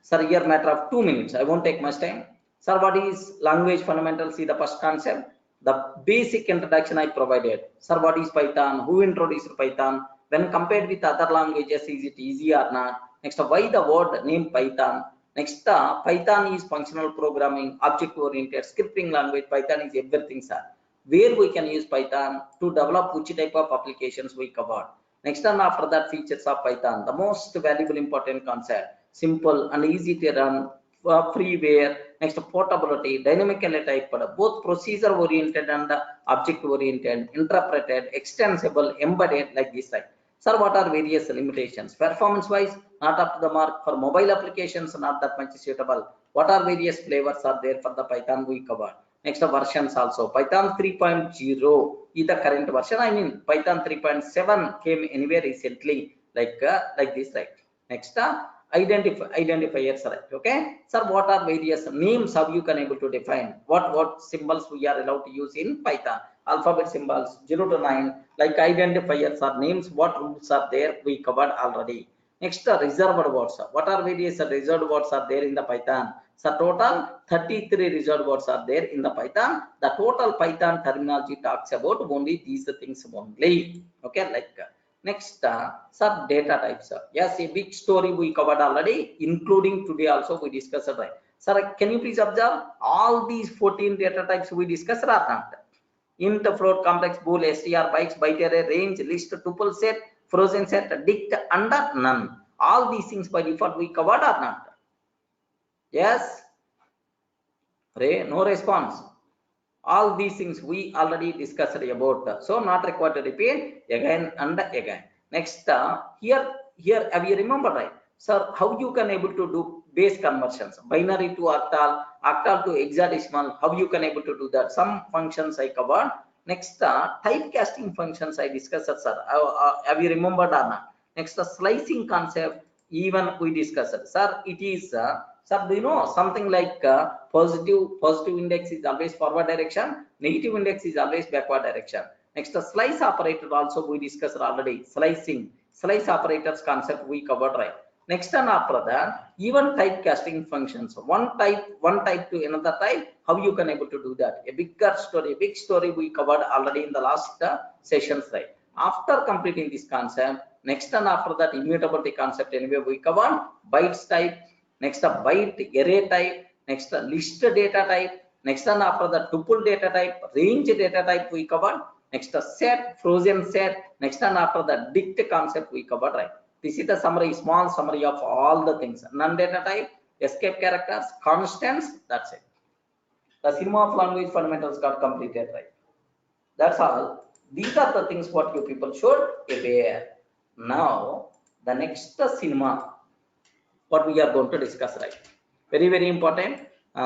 A: Sir, here matter of 2 minutes. I won't take much time. Sir, what is language fundamentals? See the first concept. The basic introduction I provided. Sir, what is Python? Who introduced Python? When compared with other languages, is it easy or not? Next, why the word name Python? Next, Python is functional programming, object-oriented scripting language. Python is everything, sir. Where we can use Python to develop which type of applications we covered. Next, and after that, features of Python. The most valuable, important concept. Simple and easy to run, freeware. Next, portability, dynamically typed, both procedure oriented and object oriented, interpreted, extensible, embedded, like this type. Sir, what are various limitations? Performance wise, not up to the mark. For mobile applications, not that much suitable. What are various flavors are there for the Python we covered? Next, versions also. Python 3.0 is the current version. I mean, Python 3.7 came anywhere recently, like this, right? Next, identifiers, right? Okay, sir, what are various names? How you can able to define what symbols we are allowed to use in Python? Alphabet symbols 0 to 9, like identifiers are names. What rules are there? We covered already. Next, reserved words. What are various reserved words are there in the Python? So total 33 reserved words are there in the Python. The total Python terminology talks about only these things only. Okay, like. Next, sir, data types. Yes, a big story we covered already, including today also we discussed, right? Sir, can you please observe all these 14 data types we discussed or not? Int, float, complex, bool, str, bytes, byte array, range, list, tuple set, frozen set, dict, and none. All these things by default we covered or not? Yes? Ray, no response. All these things we already discussed about, so not required to repeat again and again. Next, here have you remembered, right? Sir, how you can able to do base conversions, binary to octal, octal to hexadecimal? How you can able to do that? Some functions I covered. Next, typecasting functions I discussed, sir. Have you remembered or not? Next, slicing concept even we discussed, sir. It is sir, do you know something like positive index is always forward direction, negative index is always backward direction. Next, the slice operator also we discussed already. Slice operators concept we covered, right? Next, and after that, even typecasting functions, one type to another type. How you can able to do that? A big story we covered already in the last sessions, right? After completing this concept, next and after that, immutability concept anyway we covered. Bytes type. Next, a byte array type. Next, a list data type. Next, and after the tuple data type, range data type we covered. Next, a set, frozen set. Next, and after the dict concept we covered, right? This is the summary, small summary of all the things. Non data type, escape characters, constants. That's it. The cinema of language fundamentals got completed, right? That's all. These are the things what you people should aware. Now, the next cinema, what we are going to discuss, right? Very important.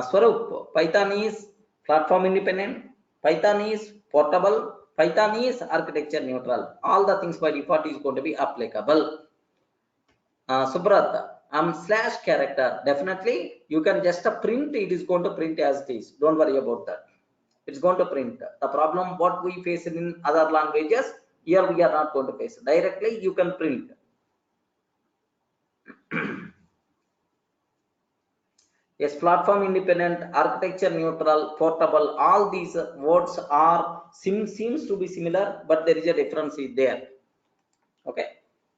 A: Swarup, Python is platform independent. Python is portable. Python is architecture neutral. All the things by default is going to be applicable. Subrat, slash character. Definitely, you can just print. It is going to print as it is. Don't worry about that. It's going to print. The problem what we face in other languages, here we are not going to face. Directly, you can print. Yes, platform independent, architecture neutral, portable, all these words are seems to be similar, but there is a difference there. Okay.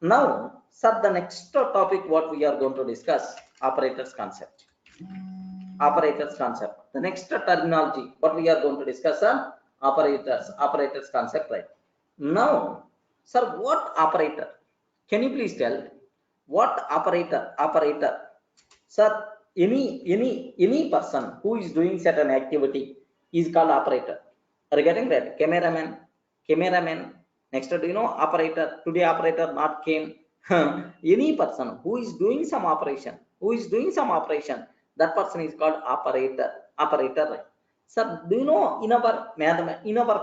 A: Now, sir, the next topic what we are going to discuss, operators concept. Operators concept. The next terminology what we are going to discuss are operators concept, right? Now, sir, what operator? Can you please tell what operator? Sir, any person who is doing certain activity is called operator. Are you getting that? Cameraman. Next, do you know operator? Today operator not came. Any person who is doing some operation, that person is called operator. Right? Sir, do you know in our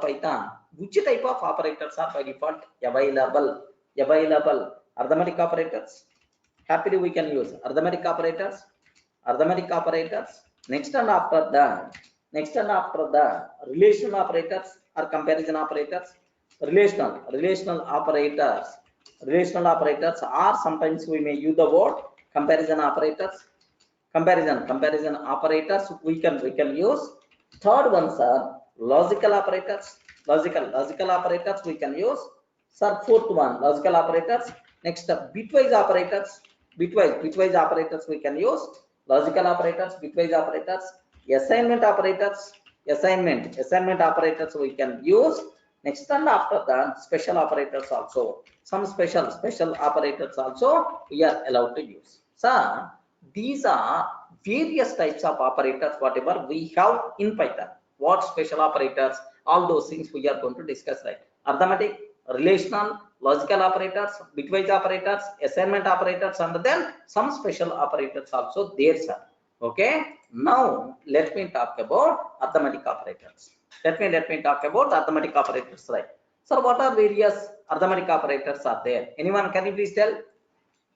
A: Python, which type of operators are by default available? Arithmetic operators. Happily we can use arithmetic operators. Next and after that, relational operators or comparison operators. Relational operators, or sometimes we may use the word comparison operators. Comparison operators we can use. Third ones are logical operators. Logical operators we can use. Sir, fourth one, logical operators. Next, bitwise operators. Bitwise operators we can use. Logical operators, bitwise operators, assignment operators. Assignment operators we can use. Next, and after that, special operators also. Some special operators also we are allowed to use. So these are various types of operators whatever we have in Python. What special operators? All those things we are going to discuss, right? Arithmetic, relational, logical operators, bitwise operators, assignment operators, and then some special operators also there, sir. Okay. Now let me talk about arithmetic operators. Let me talk about arithmetic operators, right? Sir, what are various arithmetic operators are there? Anyone can you please tell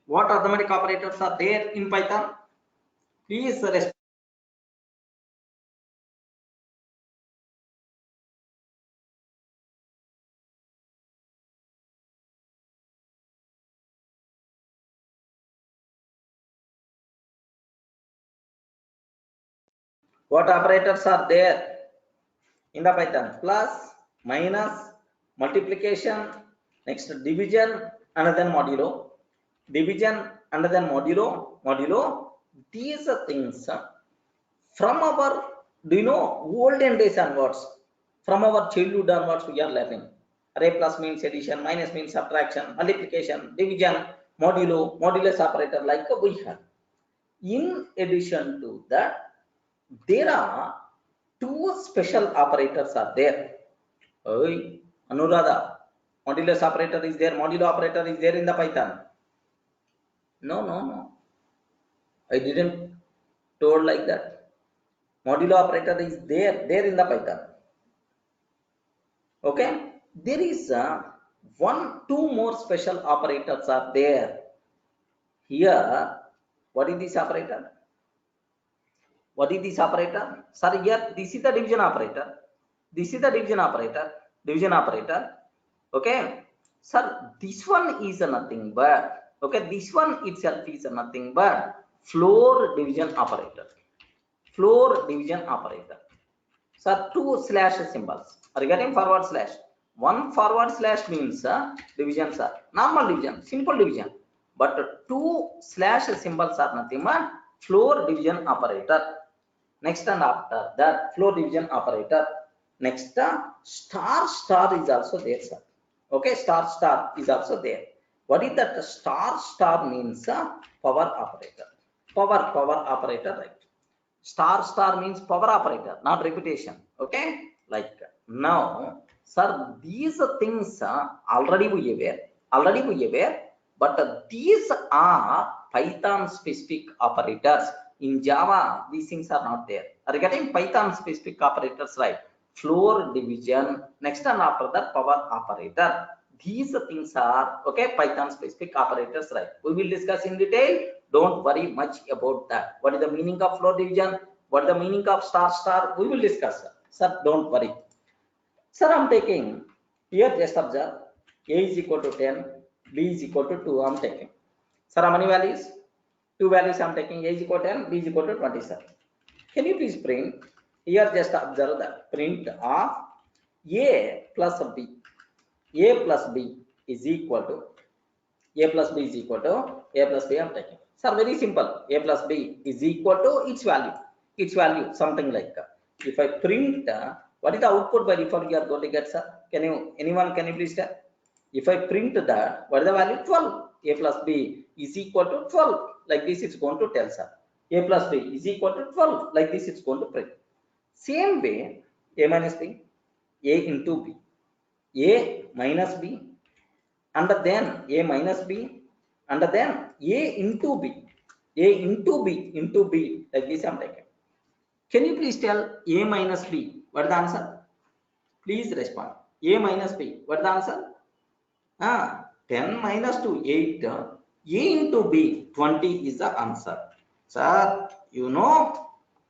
A: what arithmetic operators are there in Python? Please respond. What operators are there in the Python? Plus, minus, multiplication, next division, and then modulo. Division and then modulo. These are things from our, do you know, olden days onwards, from our childhood onwards, we are learning. Array plus means addition, minus means subtraction, multiplication, division, modulus operator like we have. In addition to that, there are two special operators are there. Hey, Anuradha, modulus operator is there, modulo operator is there in the Python. No. I didn't told like that. Modulo operator is there in the Python. Okay, there is two more special operators are there. Here, what is this operator? Sorry, here this is the division operator. Division operator. Okay, sir, this one is nothing but, okay, this one itself is nothing but floor division operator. Sir, two slash symbols. Are you getting forward slash? One forward slash means division, sir. Normal division, simple division. But two slash symbols are nothing but floor division operator. Next and after that, floor division operator. Next, star is also there, sir. Okay, star is also there. What is that? Star means power operator. Power operator, right? Star means power operator, not repetition. Okay, like now, sir, these things already we aware, but these are Python specific operators. In Java, these things are not there. Are you getting Python specific operators, right? floor division, next and after that power operator. These things are okay, Python specific operators, right? We will discuss in detail. Don't worry much about that. What is the meaning of floor division? What is the meaning of star star? We will discuss, sir. Don't worry. Sir, I'm taking here, just observe, A is equal to 10, B is equal to 2, I'm taking. Sir, how many values? Two values I'm taking, A is equal to 10, B is equal to 27. Can you please print? Here, just observe that print of A plus B. A plus B is equal to A plus B is equal to A plus B I'm taking. Sir, very simple. A plus B is equal to its value. Its value, something like if I print, what is the output by default you are going to get, sir? Anyone can you please tell? If I print that, what is the value? 12. A plus B is equal to 12. Like this, it's going to tell, sir. A plus B is equal to 12. Like this, it's going to print. Same way, A minus B, A into B, A minus B, and then A minus B, and then A into B, A into B into B, like this I'm taking. Can you please tell A minus B? What is the answer? Please respond. A minus B. What is the answer? 10 minus 2, 8. A into B, 20 is the answer. Sir, you know,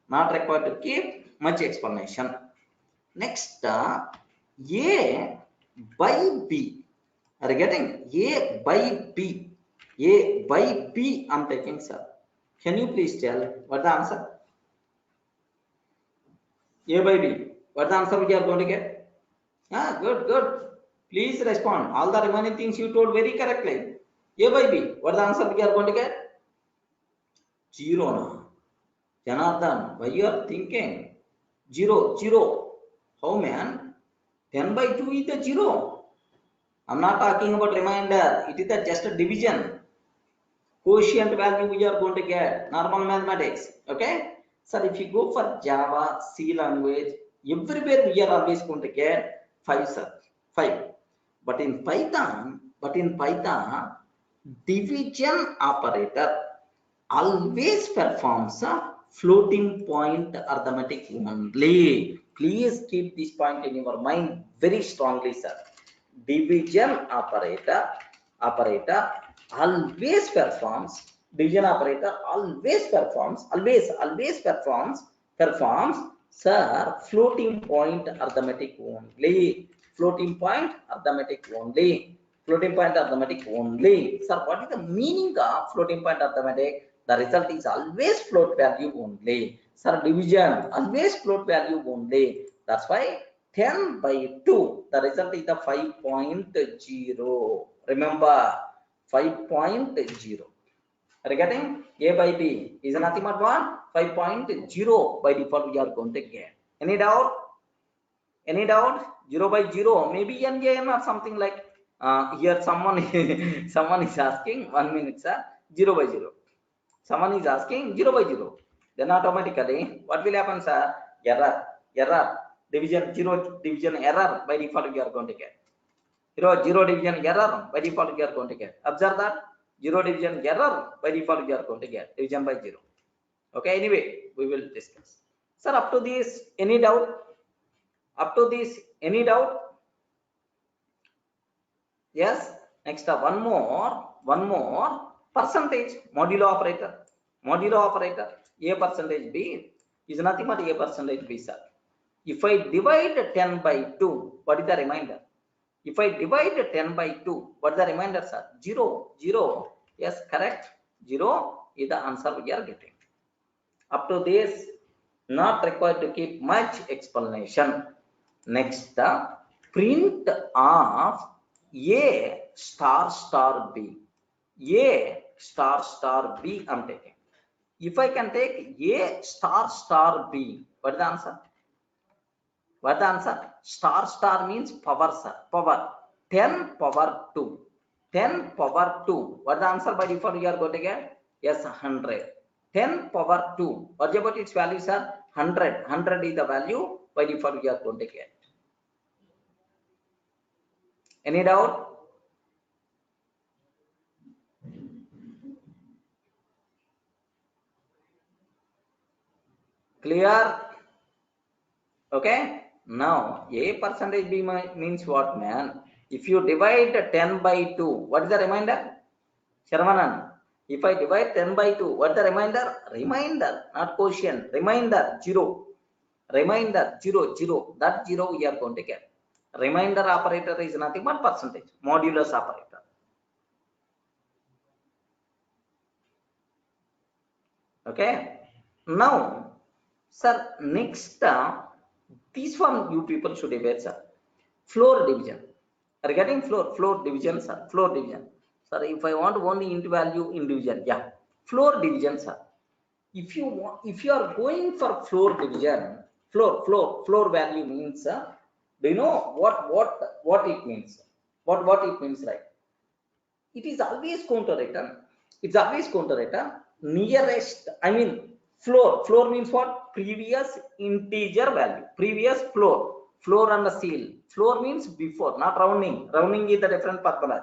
A: not required to keep much explanation. Next, A by B. Are you getting? A by B. A by B, I'm taking, sir. Can you please tell what the answer? A by B. What the answer we are going to get? Good, good. Please respond. All the remaining things you told very correctly. A by B. What the answer we are going to get? 0. No? Janardhan, why you are thinking? 0, 0. How, man? 10 by 2 is the 0. I'm not talking about remainder. It is just a division. Quotient value we are going to get. Normal mathematics. Okay? So if you go for Java, C language, everywhere we are always going to get 5, sir. 5. But in Python, division operator always performs a floating point arithmetic only. Please keep this point in your mind very strongly, sir. Division operator always performs, sir, floating point arithmetic only. Floating point arithmetic only. Sir, what is the meaning of floating point arithmetic? The result is always float value only. Sir, division always float value only. That's why 10 by 2, the result is the 5.0. Remember, 5.0. Are you getting? A by B is nothing but what? 5.0 by default we are going to get. Any doubt? 0 by 0, maybe NJM or something like. Here someone is asking, 1 minute, sir. 0 by 0. Someone is asking 0 by 0. Then automatically, what will happen, sir? Error. Division, 0 division error by default you are going to get. 0 division error by default you are going to get. Observe that. 0 division error by default you are going to get. Division by 0. Okay, anyway, we will discuss. Sir, up to this, any doubt? Any doubt? Yes. Next, one more percentage modulo operator. A percentage B is nothing but A percentage B, sir. If I divide 10 by 2, what is the remainder? If I divide 10 by 2, what is the remainder, sir? 0. Yes, correct. 0 is the answer we are getting. Up to this, not required to keep much explanation. Next, the print of A star B. A star B I'm taking. If I can take A star B, what is the answer? Star means power, sir. Power. 10 power 2. 10 power 2. What is the answer by default you are going to get? Yes, 100. 10 power 2. What about its value, sir? 100. 100 is the value by default you are going to get. Any doubt? Clear? Okay. Now a percentage b means what, man? If you divide 10 by 2, what is the remainder? Sharmanan, if I divide 10 by 2, what the remainder? Remainder, not quotient. Remainder 0. Remainder 0, 0. That 0 we are going to get. Remainder operator is nothing but percentage, modulus operator. Okay. Now, sir, next, this one you people should debate, sir. Floor division. Regarding floor division, sir. Floor division. Sir, if I want only int value in division, yeah. Floor division, sir. If you are going for floor division, floor value means, do you know what it means? What it means, right? It is always counter return. It's always counter return nearest. I mean, floor means what? Previous integer value, previous floor and the seal. Floor means before, not rounding. Rounding is the different purpose.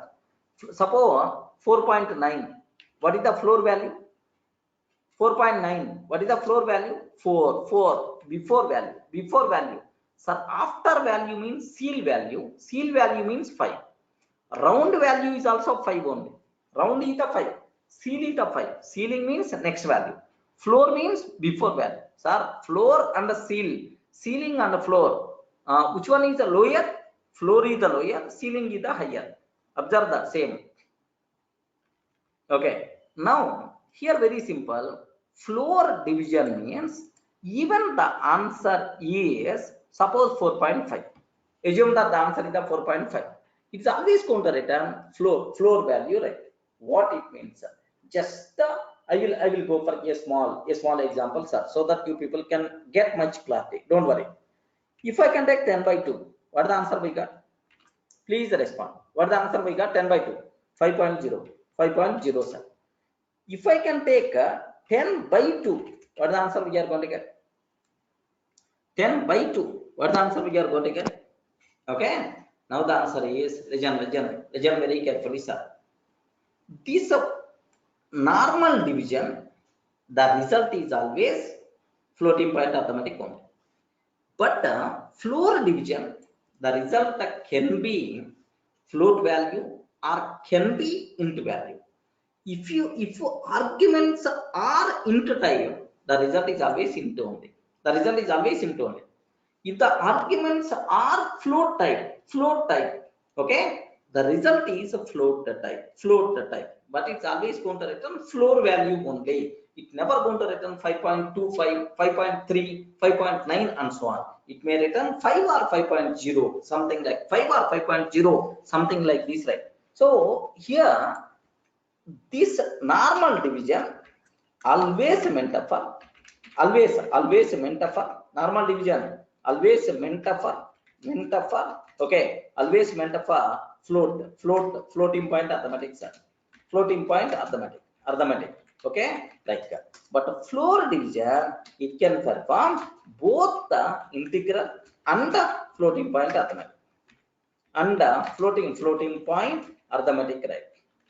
A: Suppose 4.9. What is the floor value? 4.9. What is the floor value? 4 before value. Sir, after value means seal value. Seal value means 5. Round value is also 5 only. Round is the 5. Seal is the 5. Sealing means next value. Floor means before value. Sir, floor and the seal. Sealing and the floor. Which one is the lower? Floor is the lower. Sealing is the higher. Observe that same. Okay. Now, here very simple. Floor division means even the answer is suppose 4.5. Assume that the answer is the 4.5. It's always counter return floor value, right? What it means, sir? Just I will go for a small example, sir, so that you people can get much clarity. Don't worry. If I can take 10 by 2, what is the answer we got? Please respond. What is the answer we got? 10 by 2, 5.0, 5.0, sir. If I can take 10 by 2, what is the answer we are going to get? 10 by 2, what is the answer we are going to get? Okay. Now the answer is, listen very carefully, sir. This normal division, the result is always floating point arithmetic only. But floor division, the result can be float value or can be int value. If arguments are int type, the result is always int only. The result is always int only. If the arguments are float type, okay, the result is a float type, but it's always going to return floor value only. It never going to return 5.25, 5.3, 5.9 and so on. It may return 5 or 5.0, something like 5 or 5.0, something like this, right? So here, this normal division always meant for normal division, always meant for okay, always meant for floating point arithmetic, sir. Floating point arithmetic, okay, like that. But floor division, it can perform both the integral and the floating point arithmetic, and the floating point arithmetic, right?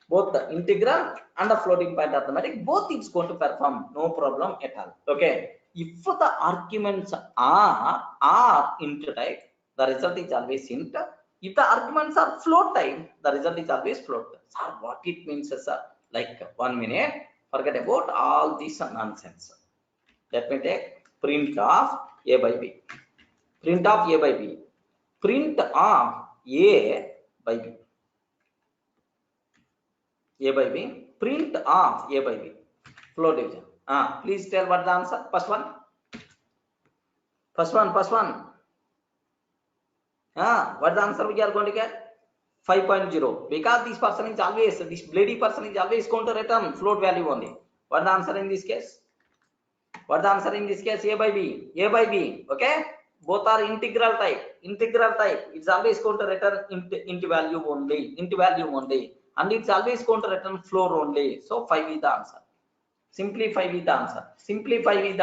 A: Both the integral and the floating point arithmetic, both it's going to perform, no problem at all. Okay. If the arguments are int type, the result is always int. If the arguments are float type, the result is always float. Sir, what it means, sir? Like 1 minute, forget about all this nonsense. Let me take print of a by b. Print of a by b. Print of a by b. A by b. Print of a by b. Floor division. Please tell what the answer. First one. What the answer we are going to get? 5.0. Because this person is always, this bloody person is always going to return float value only. What the answer in this case? What the answer in this case? A by b. A by b. Okay. Both are integral type. It's always going to return int value only. And it's always going to return floor only. So 5 is the answer. Simply 5 is the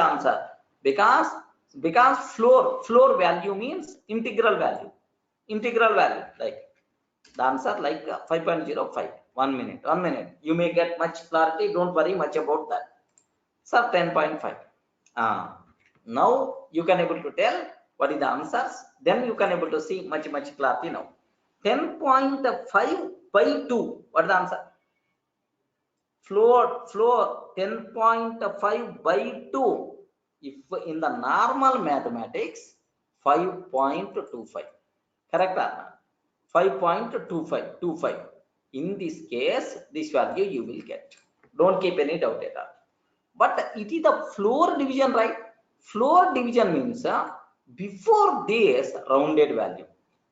A: answer. Because floor value means integral value. Like the answer like 5.05. 1 minute. You may get much clarity. Don't worry much about that. Sir, 10.5. Now you can able to tell what is the answers, then you can able to see much clarity now. 10.5 by 2, what is the answer? Floor 10.5 by 2. If in the normal mathematics 5.25, correct? 5.25. In this case, this value you will get. Don't keep any doubt at all. But it is the floor division, right? Floor division means before this rounded value.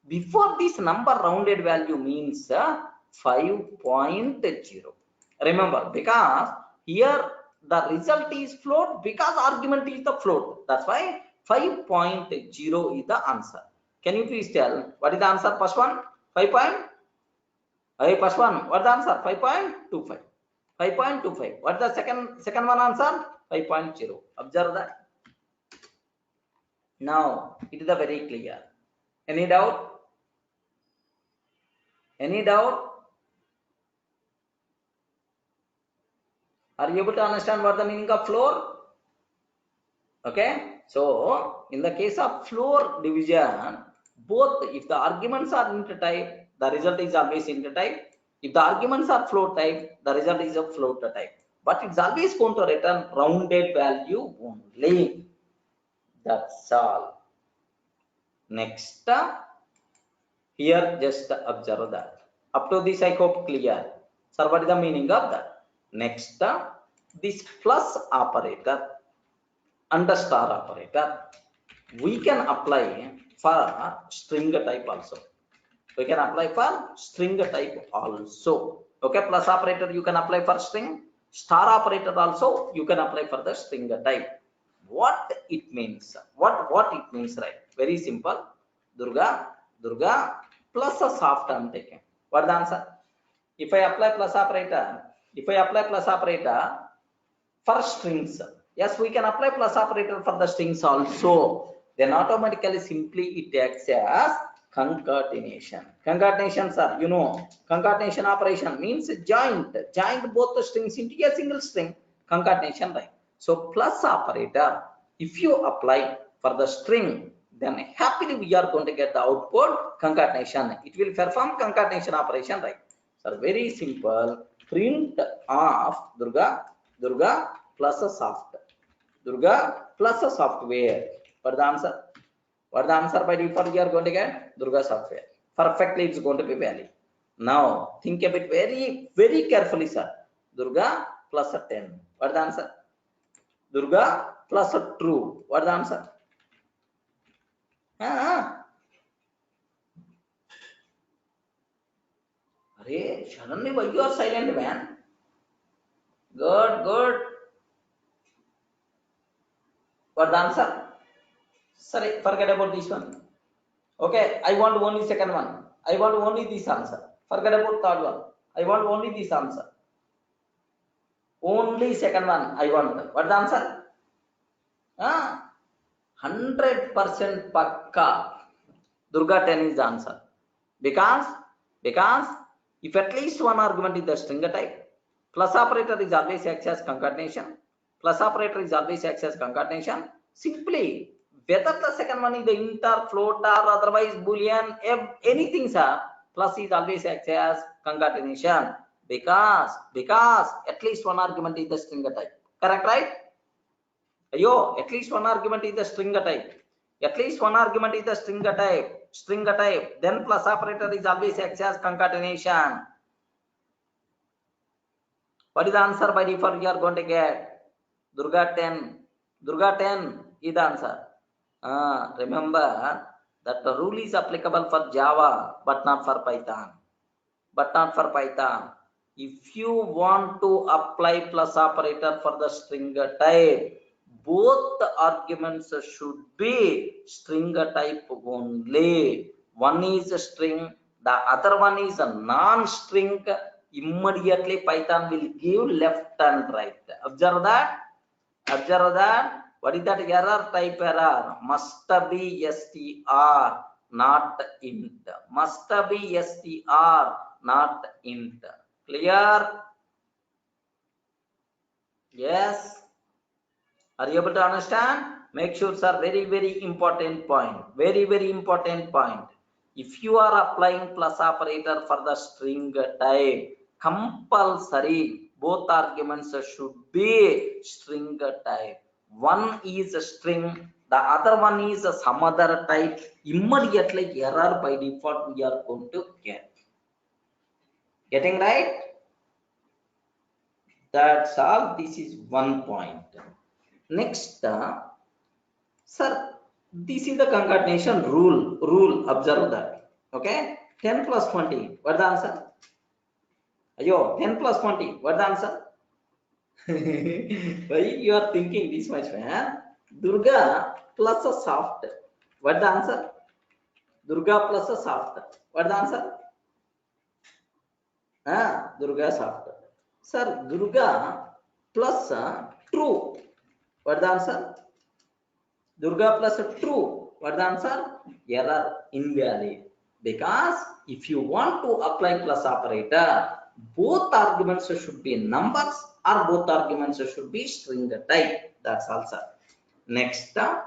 A: Before this number rounded value means 5.0. Remember, because here the result is float, because argument is the float. That's why 5.0 is the answer. Can you please tell what is the answer? First one, 5. First one, what is the answer? 5.25. 5.25. What is the second one answer? 5.0. Observe that. Now it is very clear. Any doubt? Any doubt? Are you able to understand what the meaning of floor? Okay. So in the case of floor division, both if the arguments are intertype, the result is always intertype. If the arguments are float type, the result is a float type. But it's always going to return rounded value only. That's all. Next, here just observe that. Up to this I hope clear. Sir, what is the meaning of that? Next, this plus operator and the star operator we can apply for string type also. We can apply for string type also. Okay, plus operator you can apply for string, star operator also you can apply for the string type. What it means? What it means, right? Very simple. Durga plus a soft I'm taking. What is the answer? If I apply plus operator, for strings, yes, we can apply plus operator for the strings also. Then automatically simply it acts as concatenation. Concatenation, sir, you know, concatenation operation means joint both the strings into a single string. Concatenation, right? So plus operator, if you apply for the string, then happily we are going to get the output concatenation. It will perform concatenation operation, right? So very simple. Print of Durga plus a soft. Durga plus a software. What the answer? What the answer by default you are going to get? Durga software. Perfectly it's going to be valid. Now think of it very carefully, sir. Durga plus a 10. What the answer? Durga plus a true. What the answer? Suddenly why you are silent, man? Good. What the answer? Sorry, forget about this one. Okay, I want only second one. I want only this answer. Forget about third one. I want only this answer. Only second one I want. What the answer? 100% pakka. Durga 10 is the answer. Because if at least one argument is the string type, plus operator is always acts as concatenation. Simply whether the second one is the inter, float, or otherwise boolean, anything, sir, plus is always acts as concatenation because at least one argument is the string type. Correct, right? Ayo, at least one argument is the string type. String type. Then plus operator is always acts as concatenation. What is the answer by default you are going to get? Durga 10 is the answer. Remember that the rule is applicable for Java but not for Python. If you want to apply plus operator for the string type, both the arguments should be string type only. One is a string, the other one is a non-string. Immediately Python will give left and right. Observe that. What is that error? Type error. Must be str, not int. Must be str, not int. Clear? Yes. Are you able to understand? Make sure, sir, very important point, very important point. If you are applying plus operator for the string type, compulsory both arguments should be string type. One is a string, the other one is some other type. Immediately error by default we are going to getting right. That's all. This is one point. Next, sir, this is the concatenation rule. Observe that. Okay, 10 plus 20, what the answer? Ayo, 10 plus 20, what the answer? Why you are thinking this much, man? Durga plus a soft, what the answer? Durga plus a soft, what the answer? Durga soft. Sir, Durga plus true, what the answer? Durga plus true, what the answer? Error, invalid. Because if you want to apply plus operator, both arguments should be numbers or both arguments should be string type. That's all, sir. Next, sir,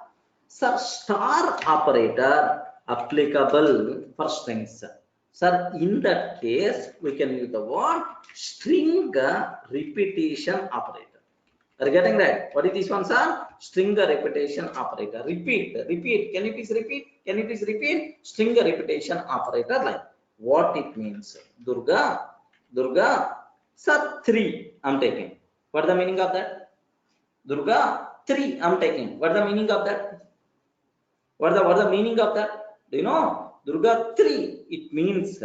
A: star operator applicable for strings. Sir, in that case, we can use the word string repetition operator. Are you getting that? What is this one, sir? String repetition operator. Repeat. Can you please repeat? String repetition operator, like what it means? Durga. Sir, 3 I'm taking. What is the meaning of that? Durga, 3 I'm taking. What is the meaning of that? What is the meaning of that? Do you know? Durga 3. It means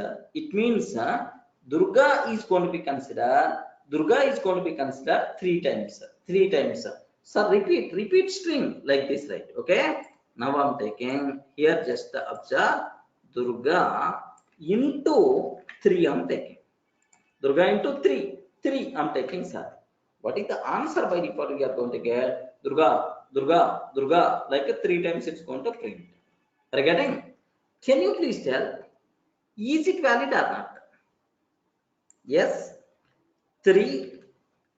A: Durga is going to be considered. Durga is going to be considered 3 times. 3 times. So repeat string like this, right? Okay. Now I'm taking here, just observe Durga into 3 I'm taking. Durga into 3. 3 I'm taking, sir. What is the answer by default we are going to get? Durga, like 3 times it's going to print. Are you getting? Can you please tell, is it valid or not? Yes. 3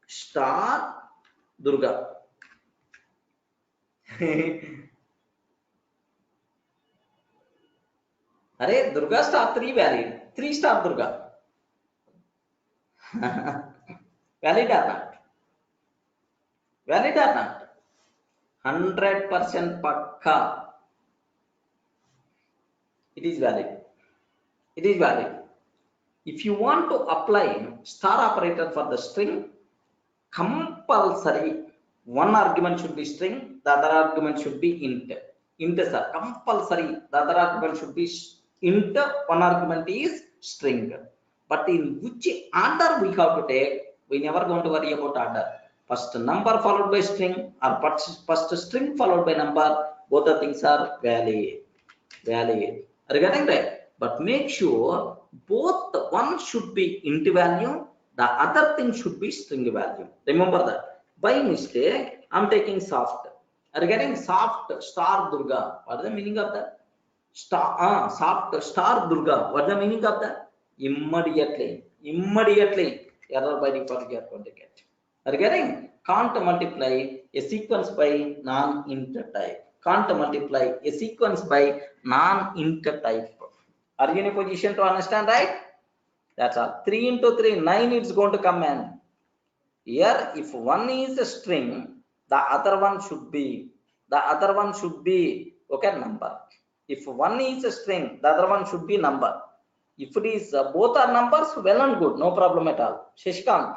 A: star Durga. Arey, Durga star 3 valid. 3 star Durga. Valid or not? 100% pakka. It is valid. If you want to apply star operator for the string, compulsory one argument should be string, the other argument should be int. Sir, compulsory the other argument should be int, one argument is string. But in which order we have to take, we never going to worry about order. First number followed by string, or first string followed by number, both the things are valid. Are you getting right? But make sure both one should be int value, the other thing should be string value. Remember that. By mistake, I'm taking soft. Are you getting? Soft star Durga. What is the meaning of that? Soft star Durga. What is the meaning of that? Immediately error by default you are going to get. Are you getting? Can't multiply a sequence by non-int type. Can't multiply a sequence by non-int type. Are you in a position to understand, right? That's all. 3 into 3, 9 it's going to come in. Here, if one is a string, the other one should be okay, number. If one is a string, the other one should be number. If it is both are numbers, well and good, no problem at all. Shishkant,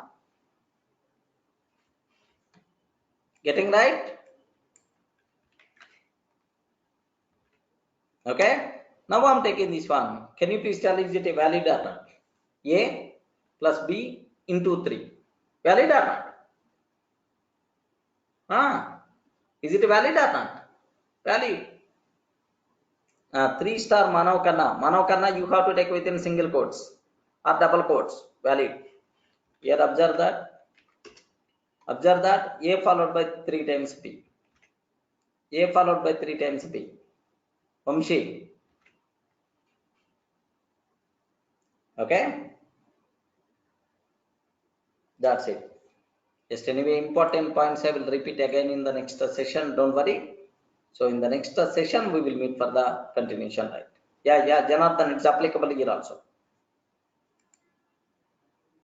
A: getting right? Okay. Now I'm taking this one. Can you please tell, is it a valid or not? A plus B into 3. Valid or not? Is it valid or not? Valid. 3 star Manav Kanna, you have to take within single quotes or double quotes. Valid. Here observe that. A followed by 3 times B. A followed by 3 times B. Vamshi. Okay. That's it. Just anyway, important points I will repeat again in the next session. Don't worry. So in the next session, we will meet for the continuation, right? Yeah, Janardhan, it's applicable here also.